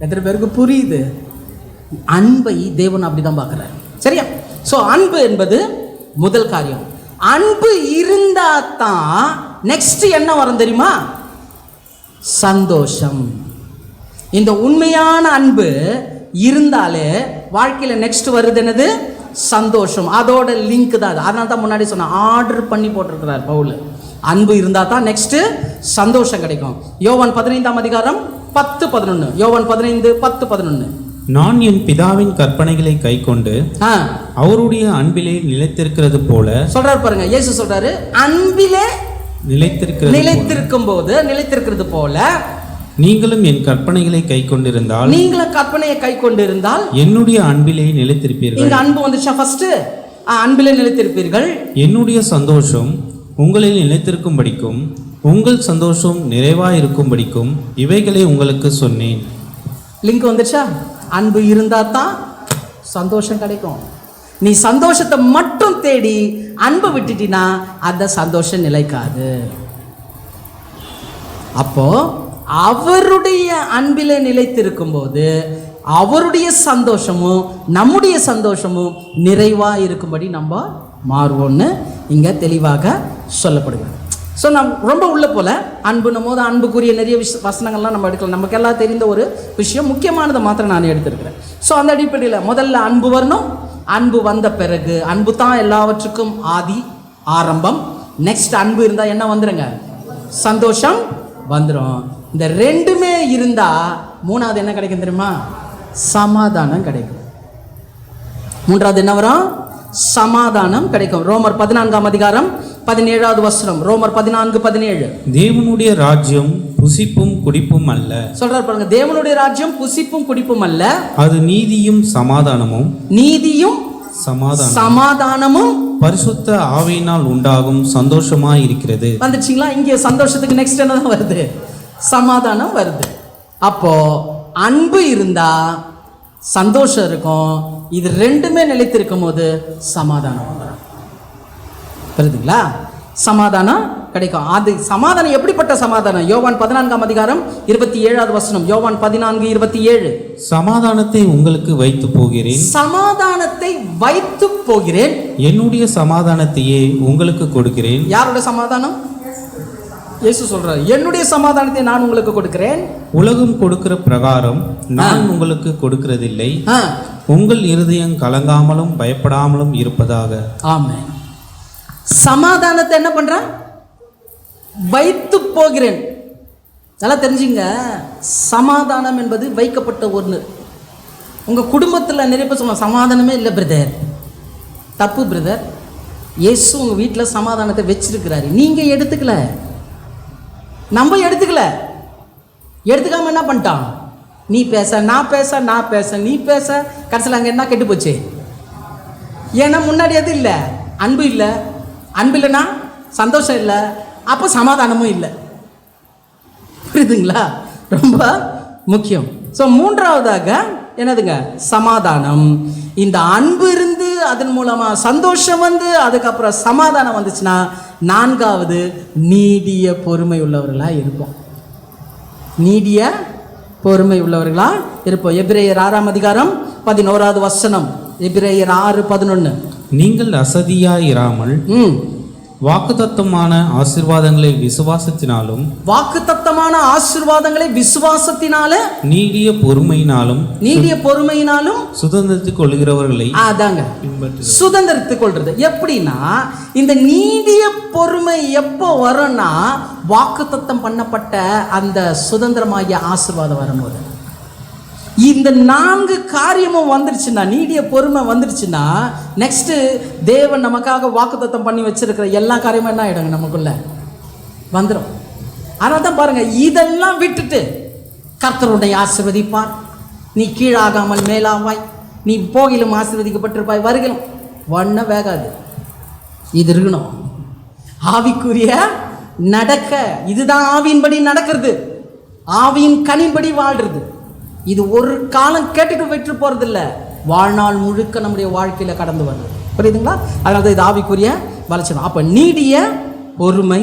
எத்தனை பேருக்கு புரியுது? அன்பை தேவன் அப்படிதான் பார்க்கிறார். சரியா? ஸோ அன்பு என்பது முதல் காரியம். அன்பு இருந்தா தான் நெக்ஸ்ட் என்ன வரும் தெரியுமா? சந்தோஷம். இந்த உண்மையான அன்பு இருந்தாலே வாழ்க்கையில் நெக்ஸ்ட் வருது என்னது? சந்தோஷம். அதோட லிங்க் தான் அது. அதனால தான் முன்னாடி சொன்ன ஆர்டர் பண்ணி போட்டிருக்கிறார் பவுல். அன்பு இருந்தால் தான் நெக்ஸ்ட் சந்தோஷம் கிடைக்கும். யோவான் 15:10-11. யோவான் 15:10-11. நான் என் பிதாவின் கற்பனைகளை கைக்கொண்டு அவருடைய அன்பிலே நிலைத்திருக்கிறது போல சொல்றாரு பாருங்க. இயேசு சொல்றாரு, அன்பிலே நிலைத்திருக்கிறது போல நீங்களும் என் கற்பனைகளை கைக்கொண்டிருந்தால், நீங்களும் கற்பனையை கைக்கொண்டிருந்தால் என்னுடைய அன்பிலே நிலைத்திருப்பீர்கள். இங்க அன்பு வந்துச்சா ஃபர்ஸ்ட்? அன்பிலே நிலைத்திருப்பீர்கள். என்னுடைய சந்தோஷம் உங்களில் நிலைத்திருக்கும்படிக்கும் உங்கள் சந்தோஷம் நிறைவாயிருக்கும்படிக்கும் இவைகளை உங்களுக்கு சொன்னேன். லிங்க் வந்துச்சா? அன்பு இருந்தா தான் சந்தோஷம் கிடைக்கும். நீ சந்தோஷத்தை மட்டும் தேடி அன்பை விட்டுட்டினா அந்த சந்தோஷம் நிலைக்காது. அப்போ அவருடைய அன்பிலே நிலைத்திருக்கும் போது அவருடைய சந்தோஷமும் நம்முடைய சந்தோஷமும் நிறைவா இருக்கும்படி நம்ம மாறுவோம்னு இங்க தெளிவாக சொல்லப்படுகிறது. ஸோ நான் ரொம்ப உள்ள போல அன்புன்னும் போது அன்புக்குரிய நிறைய வசனங்கள்லாம் நம்ம எடுக்கலாம். நமக்கு எல்லாம் தெரிந்த ஒரு விஷயம், முக்கியமானதை மாத்திரம் நான் எடுத்திருக்கிறேன். ஸோ அந்த அடிப்படையில் முதல்ல அன்பு வரணும். அன்பு வந்த பிறகு அன்பு தான் எல்லாவற்றுக்கும் ஆதி ஆரம்பம். நெக்ஸ்ட் அன்பு இருந்தால் என்ன வந்துருங்க? சந்தோஷம் வந்துடும். இந்த ரெண்டுமே இருந்தா மூணாவது என்ன கிடைக்கும் தெரியுமா? சமாதானம் கிடைக்கும். மூன்றாவது என்ன வரும்? சமாதானம் கிடைக்கும். ரோமர் 14ஆம் அதிகாரம் 17வது வசனம். ரோமர் 14:17. தேவனுடைய ராஜ்யம் புசிப்பும் குடிப்பும் அல்ல. சொல்றார் பாருங்க, தேவனுடைய ராஜ்யம் புசிப்பும் குடிப்பும் அல்ல, அது நீதியும் சமாதானமும். நீதியும் சமாதானமும் பரிசுத்த ஆவியினால் உண்டாகும் சந்தோஷமாய் இருக்கிறது. வந்துச்சுங்களா? இங்கே சந்தோஷத்துக்கு நெக்ஸ்ட் என்னதான் வருது? சமாதானம் வருது. அப்போ அன்பு இருந்தா சந்தோஷம் இருக்கும். இது ரெண்டுமே நிலைத்திருக்கும் போது சமாதானம் வரும். புரியுதுங்களா? சமாதானம் கிடைக்கும். அது சமாதானம் எப்படிப்பட்ட சமாதானம்? யோவான் 14ஆம் அதிகாரம் 27வது வசனம். யோவான் 14:27. சமாதானத்தை உங்களுக்கு வைத்து போகிறேன். சமாதானத்தை வைத்து போகிறேன். என்னுடைய சமாதானத்தையே உங்களுக்கு கொடுக்கிறேன். யாருடைய சமாதானம்? இயேசு சொல்றார், என்னுடைய சமாதானத்தை நான் உங்களுக்கு கொடுக்கிறேன். உலகம் கொடுக்கிற பிரகாரம் நான் உங்களுக்கு கொடுக்கிறதில்லை. உங்கள் இருதயம் கலங்காமலும் பயப்படாமலும் இருப்பதாக. ஆமென். சமாதானத்தை என்ன பண்றான்? வைத்து போகிறேன். நல்லா தெரிஞ்சுங்க, சமாதானம் என்பது வைக்கப்பட்ட ஒன்று. உங்க குடும்பத்தில் நிறைய பேர் சொல்லுவாங்க, சமாதானமே இல்லை பிரதர். தப்பு பிரதர். இயேசு உங்க வீட்டில் சமாதானத்தை வச்சிருக்கிறாரு, நீங்க எடுத்துக்கல. நம்ம எடுத்துக்கல. எடுத்துக்காம என்ன பண்ணிட்டான்? நீ பேச நான் பேச, நான் பேச நீ பேச, கடைசியில் அங்கே என்ன கெட்டு போச்சு? ஏன்னா முன்னாடி எது இல்லை? அன்பு இல்லை. அன்பு இல்லைன்னா சந்தோஷம் இல்லை, அப்போ சமாதானமும் இல்லை. புரியுதுங்களா? ரொம்ப முக்கியம். ஸோ மூன்றாவதாக என்னதுங்க? சமாதானம். இந்த அன்பு இருந்து அதன் மூலமாக சந்தோஷம் வந்து அதுக்கப்புறம் சமாதானம் வந்துச்சுன்னா நான்காவது நீடிய பொறுமை உள்ளவர்களாக இருப்போம். நீடிய பொறுமை உள்ளவர்களாக இருப்போம். எபிரேயர் 6ஆம் அதிகாரம் 11வது வசனம். எபிரேயர் 6:11. நீங்கள் அசதியாயிராமல் வாக்குத்தத்தமான ஆசீர்வாதங்களை விசுவாசத்தினாலும், வாக்குத்தத்தமான ஆசீர்வாதங்களை விசுவாசத்தினால, நீடிய பொறுமையினாலும் சுதந்திரத்துக் கொள்கிறவர்களை அதாங்க சுதந்திரத்துக் கொள்றது. எப்படின்னா இந்த நீடிய பொறுமை எப்போ வரும்னா வாக்குத்தத்தம் பண்ணப்பட்ட அந்த சுதந்திரமாகிய ஆசீர்வாதம் வரும்போது. இந்த 4 காரியமும் வந்துருச்சுன்னா, நீடிய பொறுமை வந்துருச்சுன்னா, நெக்ஸ்ட் தேவன் நமக்காக வாக்குத்தத்தம் பண்ணி வச்சிருக்கிற எல்லா காரியமும் என்ன ஆயிடுங்க? நமக்குள்ள வந்துடும். அதனால தான் பாருங்க, இதெல்லாம் விட்டுட்டு கர்த்தர் உன்னை ஆசீர்வதிப்பார், நீ கீழாகாமல் மேலாவாய், நீ போகிலும் ஆசீர்வதிக்கப்பட்டிருப்பாய், வருகிலும் ஒன்ன வேகாது. இது இருக்கணும். ஆவிக்குரிய நடக்க, இதுதான் ஆவியின்படி நடக்கிறது, ஆவியின் கனின்படி வாழ்றது. இது ஒரு காலம் கேட்டுட்டு விட்டு போறது இல்லை, வாழ்நாள் முழுக்க நம்முடைய வாழ்க்கையில கடந்து வருது. புரியுதுங்களா? அதனால தான் இது ஆவிக்குரிய வளர்ச்சி. அப்ப நீடிய பொறுமை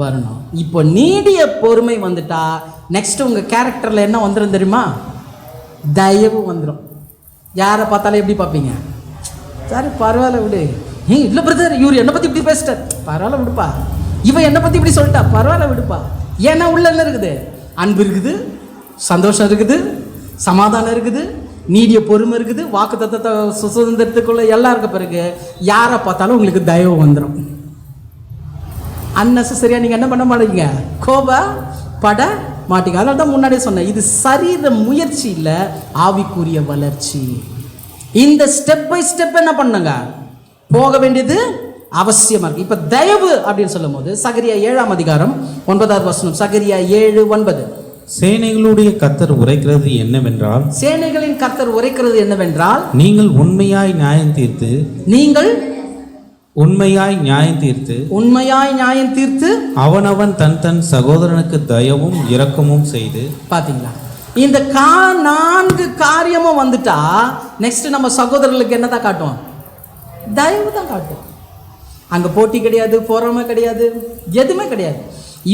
வரணும். இப்போ நீடிய பொறுமை வந்துட்டா நெக்ஸ்ட் உங்க கேரக்டர்ல என்ன வந்துடும் தெரியுமா? தயவு வந்துடும். யாரை பார்த்தாலும் எப்படி பார்ப்பீங்க? சரி பரவாயில்ல விடு, இல்லை பிரதர் இவர் என்னை பத்தி இப்படி பேசிட்டார், பரவாயில்ல விடுப்பா. இவன் என்னை பத்தி இப்படி சொல்லிட்டா, பரவாயில்ல விடுப்பா. ஏன்னா உள்ள என்ன இருக்குது? அன்பு இருக்குது, சந்தோஷம் இருக்குது, சமாதானம் இருக்குது, நீடிய பொறுமை இருக்குது, வாக்குத்தத்தத்தை சுதந்திரத்துக்குள்ள எல்லாம் இருக்க பிறகு யாரை பார்த்தாலும் உங்களுக்கு தயவு வந்துடும். அன்னெசரியா நீங்க என்ன பண்ண மாட்டீங்க? கோபப்பட மாட்டீங்க. அதனால தான் முன்னாடியே சொன்னேன், இது சரீர முயற்சி இல்லை, ஆவிக்குரிய வளர்ச்சி. இந்த ஸ்டெப் பை ஸ்டெப் என்ன பண்ணுங்க, போக வேண்டியது அவசியமா இருக்கு. இப்ப தயவு அப்படின்னு சொல்லும் போது சகரியா 7ஆம் அதிகாரம் 9வது வசனம். சகரியா 7:9. சேனைகளுடைய கர்த்தர் உரைக்கிறது என்னவென்றால், சேனைகளின் கர்த்தர் உரைக்கிறது என்னவென்றால், நீங்கள் உண்மையாய் நியாயம் தீர்த்து, நீங்கள் உண்மையாய் நியாயம் தீர்த்து அவனவன் தன் சகோதரனுக்கு தயவும் இரக்கமும் செய்து. பாத்தீங்களா, இந்த 4 காரியமும் வந்துட்டா நெக்ஸ்ட் நம்ம சகோதரர்களுக்கு என்னதான் காட்டுவோம்? தயவு தான் காட்டுவோம். அங்க போட்டி கிடையாது, பொறாமை கிடையாது, எதுவுமே கிடையாது.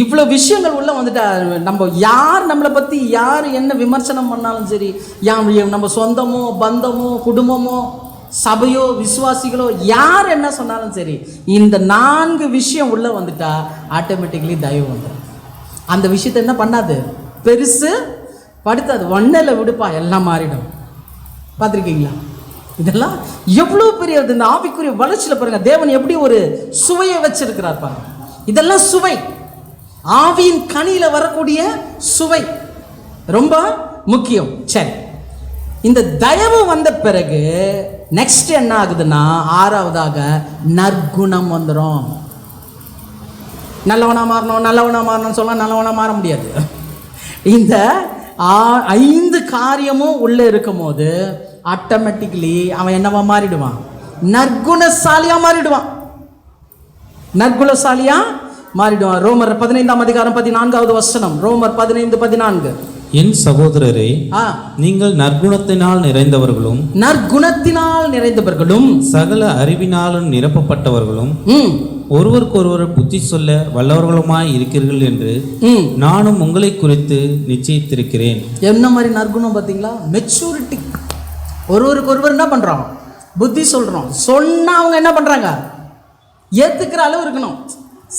இவ்வளவு விஷயங்கள் உள்ள வந்துட்டா நம்ம யார் நம்மளை பத்தி யார் என்ன விமர்சனம் பண்ணாலும் சரி, நம்ம சொந்தமோ பந்தமோ குடும்பமோ சபையோ விசுவாசிகளோ யார் என்ன சொன்னாலும் சரி, இந்த 4 விஷயம் உள்ள வந்துட்டா ஆட்டோமேட்டிக்கலி தயவு வந்துடும். அந்த விஷயத்தை என்ன பண்ணாது, பெருசு படுத்தாது, ஒன்னில் விடுப்பா, எல்லாம் மாறிடும். பார்த்துருக்கீங்களா? இதெல்லாம் எவ்வளோ பெரிய இந்த ஆவிக்குரிய வளர்ச்சியில் பாருங்க, தேவன் எப்படி ஒரு சுவையை வச்சிருக்கிறார் பாருங்க. இதெல்லாம் சுவை, ஆவியின் கனியில வரக்கூடிய சுவை ரொம்ப முக்கியம். சரி, இந்த தயவு வந்த பிறகு நெக்ஸ்ட் என்ன ஆகுதுன்னா, 6வதாக நற்குணம் வந்துடும். நல்லவனா மாறணும் சொல்ல, நல்லவனா மாற முடியாது. இந்த 5 காரியமும் உள்ள இருக்கும் போது ஆட்டோமேட்டிக்கலி அவன் என்னவா மாறிடுவான்? நற்குணசாலியா மாறிடுவான். ரோமர் 15:14 ரோமர் 15:14. என் சகோதரரே, நீங்கள் நற்குணத்தினால் நிறைந்தவர்களும் சகல அறிவினாலும் நிரப்பப்பட்டவர்களும் ஒருவருக்கொருவர் புத்தி சொல்ல வல்லவர்களுமாய் இருக்கிறீர்கள் என்று நானும் உங்களை குறித்து நிச்சயித்திருக்கிறேன். என்ன மாதிரி நற்குணம் பார்த்தீங்களா? மெச்சூரிட்டி. ஒருவருக்கு ஒருவர் என்ன பண்றோம்? புத்தி சொல்றோம். சொன்னா அவங்க என்ன பண்றாங்க? ஏத்துக்கிற அளவு இருக்கணும்.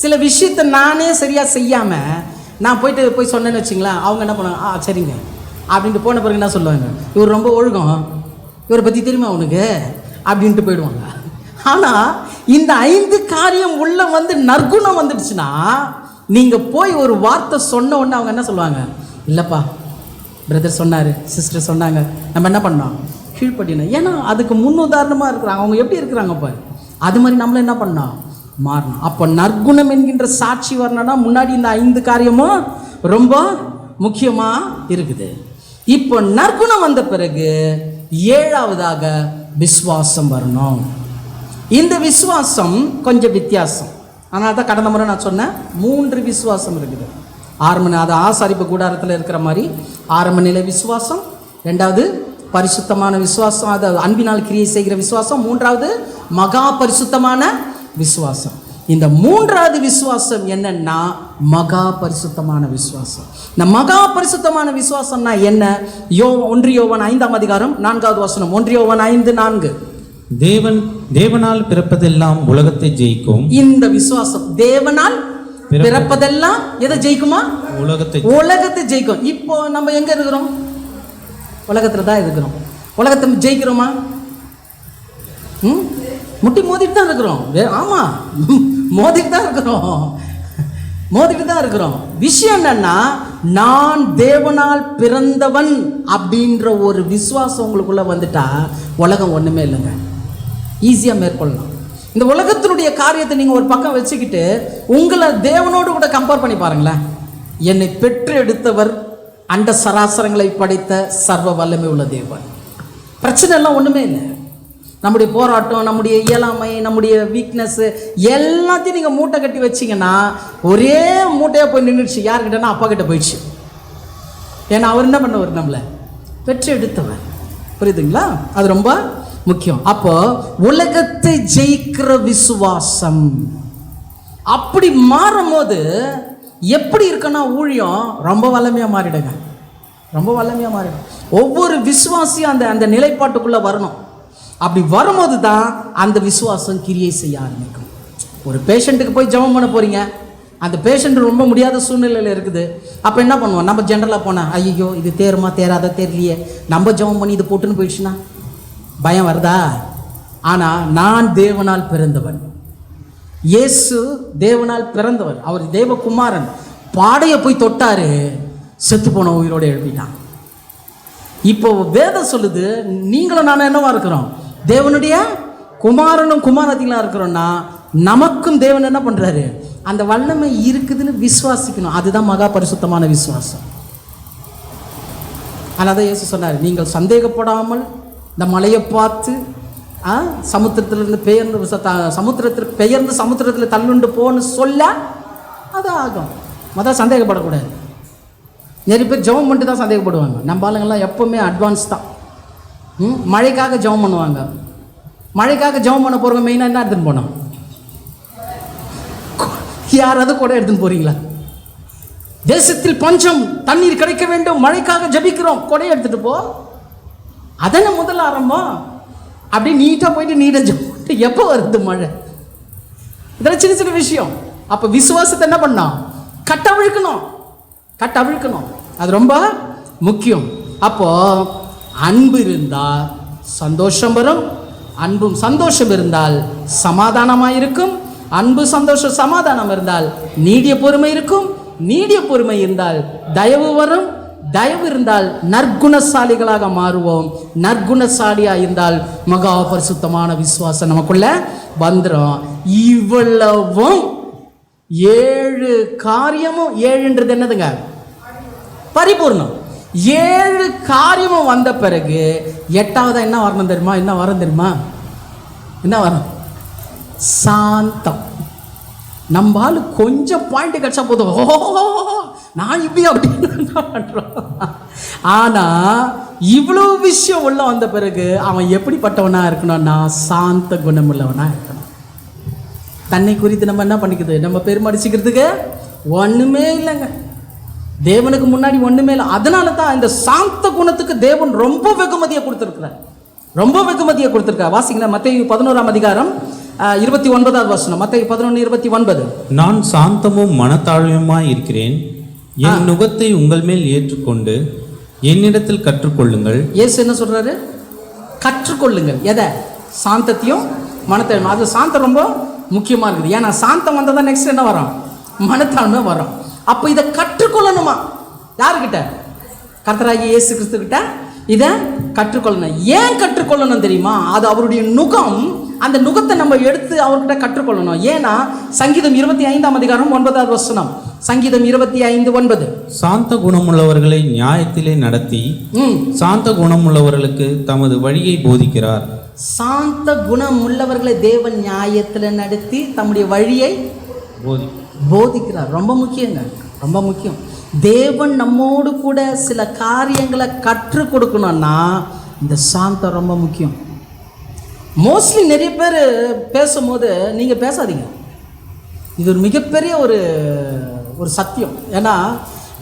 சில விஷயத்தை நானே சரியா செய்யாம நான் போய் சொன்னேன்னு வச்சுங்களேன், அவங்க என்ன பண்ணுவாங்க? சரிங்க அப்படின்ட்டு போன பிறகு என்ன சொல்லுவாங்க? இவர் ரொம்ப ஒழுக்கம், இவரை பற்றி தெரியுமா உனக்கு அப்படின்ட்டு போயிடுவாங்க. ஆனால் இந்த 5 காரியம் உள்ள வந்து நற்குணம் வந்துடுச்சுன்னா, நீங்கள் போய் ஒரு வார்த்தை சொன்ன உடனே அவங்க என்ன சொல்லுவாங்க? இல்லைப்பா, பிரதர் சொன்னார், சிஸ்டர் சொன்னாங்க, நம்ம என்ன பண்ணோம்? கீழ்ப்படினோம். ஏன்னா அதுக்கு முன்னுதாரணமாக இருக்கிறாங்க. அவங்க எப்படி இருக்கிறாங்கப்பா, அது மாதிரி நம்மள என்ன பண்ணோம்? மாறணும். அப்போ நற்குணம் என்கின்ற சாட்சி வரணும்னா முன்னாடி இந்த 5 காரியமும் ரொம்ப முக்கியமாக இருக்குது. இப்போ நற்குணம் வந்த பிறகு 7வதாக விசுவாசம் வரணும். இந்த விசுவாசம் கொஞ்சம் வித்தியாசம். அதனால தான் கடந்த முறை நான் சொன்னேன் 3 விசுவாசம் இருக்குது. அது ஆசாரிப்பு கூடாரத்தில் இருக்கிற மாதிரி ஆரம்ப நிலை விசுவாசம், 2வது பரிசுத்தமான விசுவாசம், அது அன்பினால் கிரியை செய்கிற விசுவாசம், 3வது மகா பரிசுத்தமான விசுவாசம். இந்த 3வது விசுவாசம் என்னன்னா மகா பரிசுத்தமான விசுவாசம். இந்த மகா பரிசுத்தமான விசுவாசம்னா என்ன? 1 யோவான் 5:4 1 யோவான் 5:4. தேவனால் பிறப்பதெல்லாம் உலகத்தை ஜெயிக்கும். இந்த விசுவாசம் தேவனால் பிறப்பதெல்லாம் எதை ஜெயிக்குமா? உலகத்தை ஜெயிக்கும். இப்போ நம்ம எங்க இருக்கிறோம்? உலகத்துல தான் இருக்கிறோம். உலகத்தை ஜெயிக்கிறோமா? முட்டி மோதிட்டு தான் இருக்கிறோம். ஆமா, மோதிட்டு தான் இருக்கிறோம். விஷயம் என்னன்னா, நான் தேவனால் பிறந்தவன் அப்படின்ற ஒரு விசுவாசம் உங்களுக்குள்ள வந்துட்டா உலகம் ஒண்ணுமே இல்லைங்க, ஈஸியா மேற்கொள்ளலாம். இந்த உலகத்தினுடைய காரியத்தை நீங்க ஒரு பக்கம் வச்சுக்கிட்டு உங்களை தேவனோடு கூட கம்பேர் பண்ணி பாருங்களேன். என்னை பெற்று எடுத்தவர், அண்ட சராசரங்களை படைத்த சர்வ வல்லமை உள்ள தேவன். பிரச்சனை எல்லாம் ஒண்ணுமே இல்லை. நம்முடைய போராட்டம், நம்முடைய இயலாமை, நம்முடைய வீக்னஸ் எல்லாத்தையும் நீங்கள் மூட்டை கட்டி வச்சிங்கன்னா ஒரே மூட்டையாக போய் நின்றுச்சு. யார்கிட்டனா? அப்பா கிட்ட போயிடுச்சு. ஏன்னா அவர் என்ன பண்ணவர்? நம்மளை பெற்று எடுத்தவர். புரியுதுங்களா? அது ரொம்ப முக்கியம். அப்போ உலகத்தை ஜெயிக்கிற விசுவாசம் அப்படி மாறும் போது எப்படி இருக்குன்னா, ஊழியம் ரொம்ப வல்லமையாக மாறிடுங்க, ரொம்ப வல்லமையாக மாறிடும். ஒவ்வொரு விசுவாசியும் அந்த நிலைப்பாட்டுக்குள்ளே வரணும். அப்படி வரும்போது தான் அந்த விசுவாசம் கிரியை செய்ய ஆரம்பிக்கும். ஒரு பேஷண்ட்டுக்கு போய் ஜெபம் பண்ண போறீங்க, அந்த பேஷண்ட் ரொம்ப முடியாத சூழ்நிலையில் இருக்குது. அப்போ என்ன பண்ணுவோம்? நம்ம ஜென்ரலாக போனால், ஐயோ இது தேருமா தேராத தெரியலையே, நம்ம ஜெபம் பண்ணி இது போட்டுன்னு போயிடுச்சுன்னா பயம் வருதா? ஆனால் நான் தேவனால் பிறந்தவன், இயேசு தேவனால் பிறந்தவர், அவர் தேவகுமாரன். பாடையை போய் தொட்டாரு, செத்து போன உயிரோட எழுப்பிட்டான். இப்போ வேதம் சொல்லுது, நீங்களும் நானும் என்னவா இருக்கிறோம்? தேவனுடைய குமாரனும் குமாரத்திலாம் இருக்கிறோம்னா நமக்கும் தேவன் என்ன பண்றாரு? அந்த வல்லமை இருக்குதுன்னு விசுவாசிக்கணும். அதுதான் மகா பரிசுத்தமான விசுவாசம். அதனால இயேசு சொன்னார், நீங்கள் சந்தேகப்படாமல் இந்த மலையை பார்த்து சமுத்திரத்திலிருந்து பெயர்ந்து சமுத்திரத்திற்கு பெயர்ந்து சமுத்திரத்தில் தள்ளுண்டு போன்னு சொல்ல அது ஆகும். மொதல் சந்தேகப்படக்கூடாது. நிறைய பேர் ஜெபம் பண்ணிட்டு தான் சந்தேகப்படுவாங்க. நம்ம ஆளுங்கள்லாம் எப்போவுமே அட்வான்ஸ் தான். மழைக்காக ஜெபம் பண்ணுவாங்க. மழைக்காக ஜெபம் பண்ண போகிறவங்க மெயினாக என்ன எடுத்துன்னு போனோம்? யாராவது கூட எடுத்துன்னு போகிறீங்களா? தேசத்தில் பஞ்சம், தண்ணீர் கிடைக்க வேண்டும், மழைக்காக ஜபிக்கிறோம், கொடையை எடுத்துகிட்டு போ. அதனை முதல்ல ஆரம்பம். அப்படி நீட்டாக போயிட்டு நீட்டாக ஜெபம் எப்போ வருது மழை? இதெல்லாம் சின்ன சின்ன விஷயம். அப்போ விசுவாசத்தை என்ன பண்ணோம்? கட்டவிழ்க்கணும். அது ரொம்ப முக்கியம். அப்போ அன்பு இருந்தால் சந்தோஷம் வரும். அன்பும் சந்தோஷம் இருந்தால் சமாதானமாக இருக்கும். அன்பு சந்தோஷம் சமாதானம் இருந்தால் நீடிய பொறுமை இருக்கும். நீடிய பொறுமை இருந்தால் தயவு வரும். தயவு இருந்தால் நற்குணசாலிகளாக மாறுவோம். நற்குணசாலியாக இருந்தால் மகா பரிசுத்தமான விசுவாசம் நமக்குள்ள வந்துடும். இவ்வளவும் 7 காரியமும், 7ன்றது என்னதுங்க? பரிபூர்ணம். 7 காரியமும் வந்த பிறகு 8ஆவதா என்ன வரணும் தெரியுமா? என்ன வரும்? சாந்தம். நம்மால் கொஞ்சம் பாயிண்ட் கிடைச்சா போதும், நான் இப்படி அப்படின்னு பண்றோம். ஆனா இவ்வளவு விஷயம் உள்ள வந்த பிறகு அவன் எப்படிப்பட்டவனா இருக்கணும்னா சாந்த குணம் உள்ளவனா இருக்கணும். தன்னை குறித்து நம்ம என்ன பண்ணிக்குது? நம்ம பெருமடிச்சுக்கிறதுக்கு ஒண்ணுமே இல்லைங்க. தேவனுக்கு முன்னாடி ஒண்ணுமே இல்லை. அதனால தான் இந்த சாந்த குணத்துக்கு தேவன் ரொம்ப வெகுமதியை கொடுத்துருக்கிறார். வாசிங்களா, மத்தேயு 11ஆம் அதிகாரம் 29வது வசனம். மத்தேயு 11:29. நான் சாந்தமும் மனத்தாழ்மையுமாய் இருக்கிறேன். என் நுகத்தை உங்கள் மேல் ஏற்றுக்கொண்டு என்னிடத்தில் கற்றுக்கொள்ளுங்கள். இயேசு என்ன சொல்றாரு? கற்றுக்கொள்ளுங்கள். எதை? சாந்தத்தையும் மனத்தாழ்மை. அது சாந்தம் ரொம்ப முக்கியமா இருக்குது. ஏன்னா சாந்தம் வந்தால் தான் நெக்ஸ்ட் என்ன வரும்? மனத்தாழ்மை வரும். அப்போ இதை கற்றுக்கொள்ளணுமா? யாருக்கிட்ட? கர்த்தராகிய இயேசு கிறிஸ்து கிட்ட இதை கற்றுக்கொள்ளணும். ஏன் கற்றுக்கொள்ளணும் தெரியுமா? அது அவருடைய நுகம். அந்த நுகத்தை நம்ம எடுத்து அவர்கிட்ட கற்றுக்கொள்ளணும். ஏன்னா சங்கீதம் 25ஆம் அதிகாரம் 9வது வசனம். சங்கீதம் 25:9. சாந்த குணமுள்ளவர்களை நியாயத்திலே நடத்தி சாந்த குணமுள்ளவர்களுக்கு தமது வழியை போதிக்கிறார். சாந்த குணம் உள்ளவர்களை தேவன் நியாயத்தில் நடத்தி தம்முடைய வழியை போதிக்கிறார். ரொம்ப முக்கியங்க, ரொம்ப முக்கியம். தேவன் நம்மோடு கூட சில காரியங்களை கற்றுக் கொடுக்கணும்னா இந்த சாந்தம் ரொம்ப முக்கியம். மோஸ்ட்லி நிறைய பேர் பேசும்போது நீங்கள் பேசாதீங்க. இது ஒரு மிகப்பெரிய ஒரு சத்தியம். ஏன்னா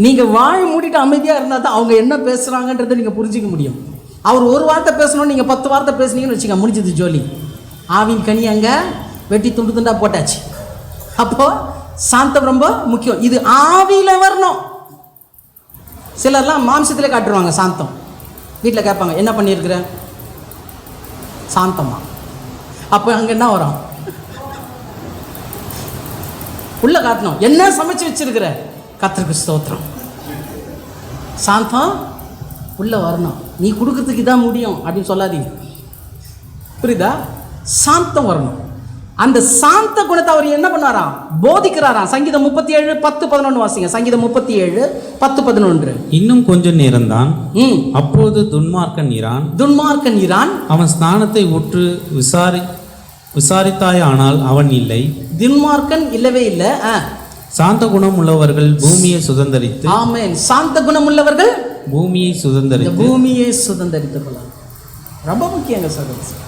நீங்கள் வாய் மூடிட்டு அமைதியாக இருந்தால் தான் அவங்க என்ன பேசுகிறாங்கன்றதை நீங்கள் புரிஞ்சிக்க முடியும். அவர் ஒரு வார்த்தை பேசணும், நீங்கள் 10 வார்த்தை பேசுனீங்கன்னு வச்சுக்க, முடிஞ்சது ஜோலி. ஆவின் கனி அங்கே வெட்டி துண்டு துண்டாக போட்டாச்சு. அப்போது சாந்தம் ரொம்ப முக்கியம். இது ஆவியில் வரணும். சிலர்லாம் மாம்சத்தில் காட்டுருவாங்க சாந்தம். வீட்டில் கேட்பாங்க, என்ன பண்ணியிருக்கிற? சாந்தமா? அப்போ அங்கே என்ன வரும்? உள்ள காட்டணும். என்ன சமைச்சு வச்சிருக்கிற? கர்த்தருக்கு ஸ்தோத்திரம். சாந்தம் உள்ள வரணும். நீ கொடுக்கறதுக்கு இதான் முடியும் அப்படின்னு சொல்லாதீங்க. புரியுதா? சாந்தம் வரணும். அந்த சாந்த குணத்தை அவர் என்ன பண்ணாராம்? போதிக்கிறாராம். சங்கீதம் 37:10-11 வாசிங்க. சங்கீதம் 37:10-11. இன்னும் கொஞ்சம் நேரம் தான், அப்போது துன்மார்க்கன் இரான். அவன் ஸ்நானத்தை உற்று விசாரித்தாயானால் அவன் இல்லை. துன்மார்க்கன் இல்லவே இல்லை. சாந்த குணம் உள்ளவர்கள் பூமியை சுதந்தரித்து. ஆமென். சாந்த குணம் உள்ளவர்கள் பூமியை சுதந்தரித்து கொள்ளலாம். ரொம்ப முக்கியங்க சகோதரர்.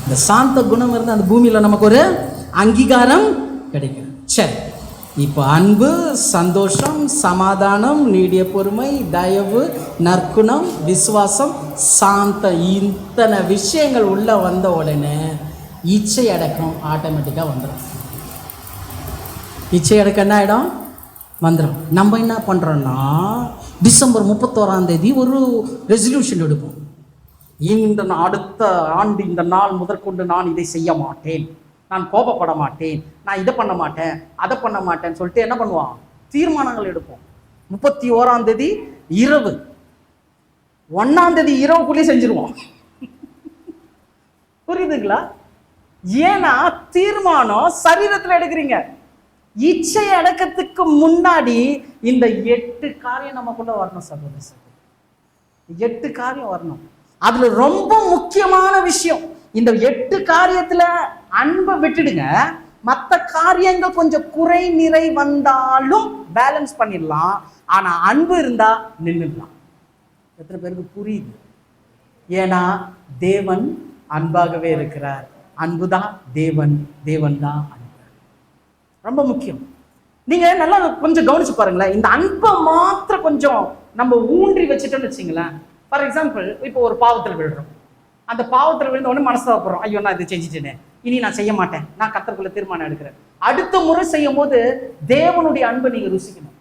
இந்த சாந்த குணம் இருந்து அந்த பூமியில் நமக்கு ஒரு அங்கீகாரம் கிடைக்கும். சரி, இப்போ அன்பு, சந்தோஷம், சமாதானம், நீடிய பொறுமை, தயவு, நற்குணம், விசுவாசம், சாந்தம், இத்தனை விஷயங்கள் உள்ள வந்த உடனே இச்சை அடக்கம் ஆட்டோமேட்டிக்காக வந்துடும். இச்சை அடக்கம் என்ன ஆகிடும்? வந்துடும். நம்ம என்ன பண்ணுறோன்னா டிசம்பர் 31ஆம் தேதி ஒரு ரெசல்யூஷன் எடுப்போம். அடுத்த ஆண்டு இந்த நாள் முதற்கொண்டு நான் இதை செய்ய மாட்டேன், நான் கோபப்பட மாட்டேன், நான் இதை பண்ண மாட்டேன், அதை பண்ண மாட்டேன்னு சொல்லிட்டு என்ன பண்ணுவான்? தீர்மானங்கள் எடுப்போம். 31ஆம் தேதி இரவு, 1ஆம் தேதி இரவுக்குள்ளேயே செஞ்சிருவோம். புரியுதுங்களா? ஏன்னா தீர்மானம் சரீரத்தில் எடுக்கிறீங்க. இச்சை அடக்கத்துக்கு முன்னாடி இந்த 8 காரியம் நமக்குள்ள வரணும் சகோதரர். 8 காரியம் வரணும். அதுல ரொம்ப முக்கியமான விஷயம் இந்த 8 காரியத்துல அன்பை விட்டுடுங்க, மற்ற காரியங்கள் கொஞ்சம் குறை நிறை வந்தாலும் பேலன்ஸ் பண்ணிடலாம். ஆனா அன்பு இருந்தா நின்றுடலாம். எத்தனை பேருக்கு புரியுது? ஏன்னா தேவன் அன்பாகவே இருக்கிறார். அன்புதான் தேவன், தேவன் தான் அன்பு. ரொம்ப முக்கியம். நீங்க நல்லா கொஞ்சம் கவனிச்சு பாருங்களேன். இந்த அன்பை மாத்திரம் கொஞ்சம் நம்ம ஊன்றி வச்சுட்டோம்னு வச்சுங்களேன். ஃபார் எக்ஸாம்பிள், இப்போ ஒரு பாவத்தில் விழுறோம். அந்த பாவத்தில் விழுந்த உடனே மனசாப்படுறோம், ஐயோ நான் இதை செஞ்சுட்டேனே, இனி நான் செய்ய மாட்டேன், நான் கர்த்தருக்குள்ள தீர்மானம் எடுக்கிறேன். அடுத்த முறை செய்யும் போது தேவனுடைய அன்பை நீங்க ருசிக்கணும்.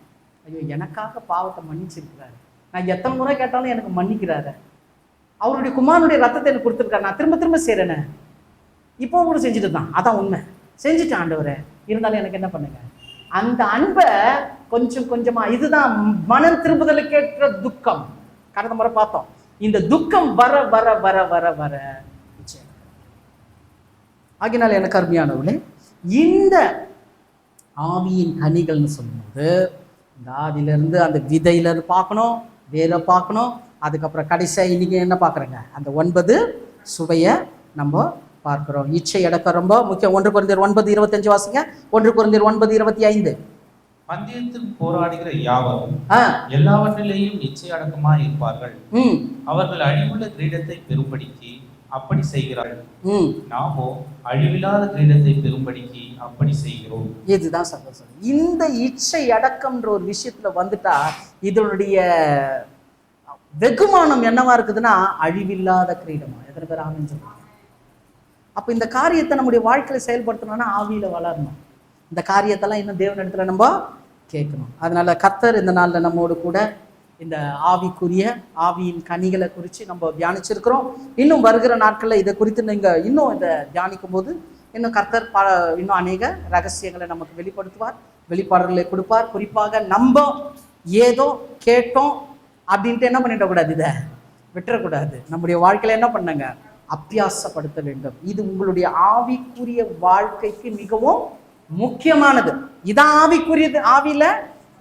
ஐயோ எனக்காக பாவத்தை மன்னிச்சிருக்கிறாரு, நான் எத்தனை முறை கேட்டாலும் எனக்கு மன்னிக்கிறாரு, அவருடைய குமாரனுடைய ரத்தத்தை எனக்கு கொடுத்துருக்காரு, நான் திரும்ப திரும்ப செய்கிறேனே, இப்போ கூட செஞ்சுட்டு தான், அதான் உண்மை, செஞ்சுட்டேன் ஆண்டவரே, இருந்தாலும் எனக்கு என்ன பண்ணுங்க. அந்த அன்பை கொஞ்சம் கொஞ்சமா, இதுதான் மனம் திரும்புதலுக்கு ஏற்ற துக்கம். கடந்த முறை பார்த்தோம். இந்த துக்கம் வர வர வர வர வர ஆகினால் எனக்கு அருமையானவர்களே, இந்த ஆவியின் கனிகள்னு சொல்லும்போது இந்த ஆவியிலிருந்து அந்த விதையிலிருந்து பார்க்கணும், வேற பார்க்கணும், அதுக்கப்புறம் கடைசியாக இன்னைக்கு என்ன பார்க்குறேங்க, அந்த 9 சுவையை நம்ம பார்க்கிறோம். இச்சை அடக்கம் ரொம்ப முக்கியம். 1 கொரிந்தியர் 9:25 வாசிங்க. 1 கொரிந்தியர் 9:25. பந்தயத்தில் போராடுகிற யாவரும் எல்லாவற்றிலேயும் இச்சை அடக்கமாய் இருப்பார்கள். அவர்கள் அழிவுள்ள கிரீடத்தை பெறும்படிக்கு அப்படி செய்கிறார்கள். நாமோ அழிவில்லாத கிரீடத்தை பெறும்படிக்கு அப்படி செய்கிறோம். இதுதான் சகோதரர். இந்த இச்சை அடக்கம்ன்ற ஒரு விஷயத்துல வந்துட்டா இதனுடைய வெகுமானம் என்னவா இருக்குதுன்னா அழிவில்லாத கிரீடமா. எத்தனை பேர் ஆமென் சொல்றாங்க? அப்ப இந்த காரியத்தை நம்முடைய வாழ்க்கையில செயல்படுத்தணும்னா ஆவியில வளரணும். இந்த காரியத்தெல்லாம் இன்னும் தேவனிடத்துல நம்ம கேட்கணும். அதனால கர்த்தர் இந்த நாள்ல நம்மோடு கூட இந்த ஆவியின் கனிகளை குறித்து நம்ம தியானிச்சிருக்கிறோம். இன்னும் வருகிற நாட்களில் இதை குறித்து நீங்கள் இன்னும் இதை தியானிக்கும் போது இன்னும் கர்த்தர் இன்னும் அநேக ரகசியங்களை நமக்கு வெளிப்படுத்துவார், வெளிப்பாடுகளை கொடுப்பார். குறிப்பாக நம்ம ஏதோ கேட்டோம் அப்படின்ட்டு என்ன பண்ணிடக்கூடாது, இதை விட்டுறக்கூடாது. நம்முடைய வாழ்க்கையில என்ன பண்ணுங்க, அபியாசப்படுத்த வேண்டும். இது உங்களுடைய ஆவிக்குரிய வாழ்க்கைக்கு மிகவும் முக்கியமானது. இதான் ஆவிக்குரியது, ஆவியில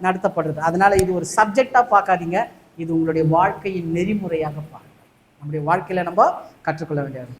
நடத்தப்படுறது. அதனால இது ஒரு சப்ஜெக்டா பார்க்காதீங்க, இது உங்களுடைய வாழ்க்கையின் நெறிமுறையாக பாருங்க. நம்முடைய வாழ்க்கையில நம்ம கற்றுக்கொள்ள வேண்டியது.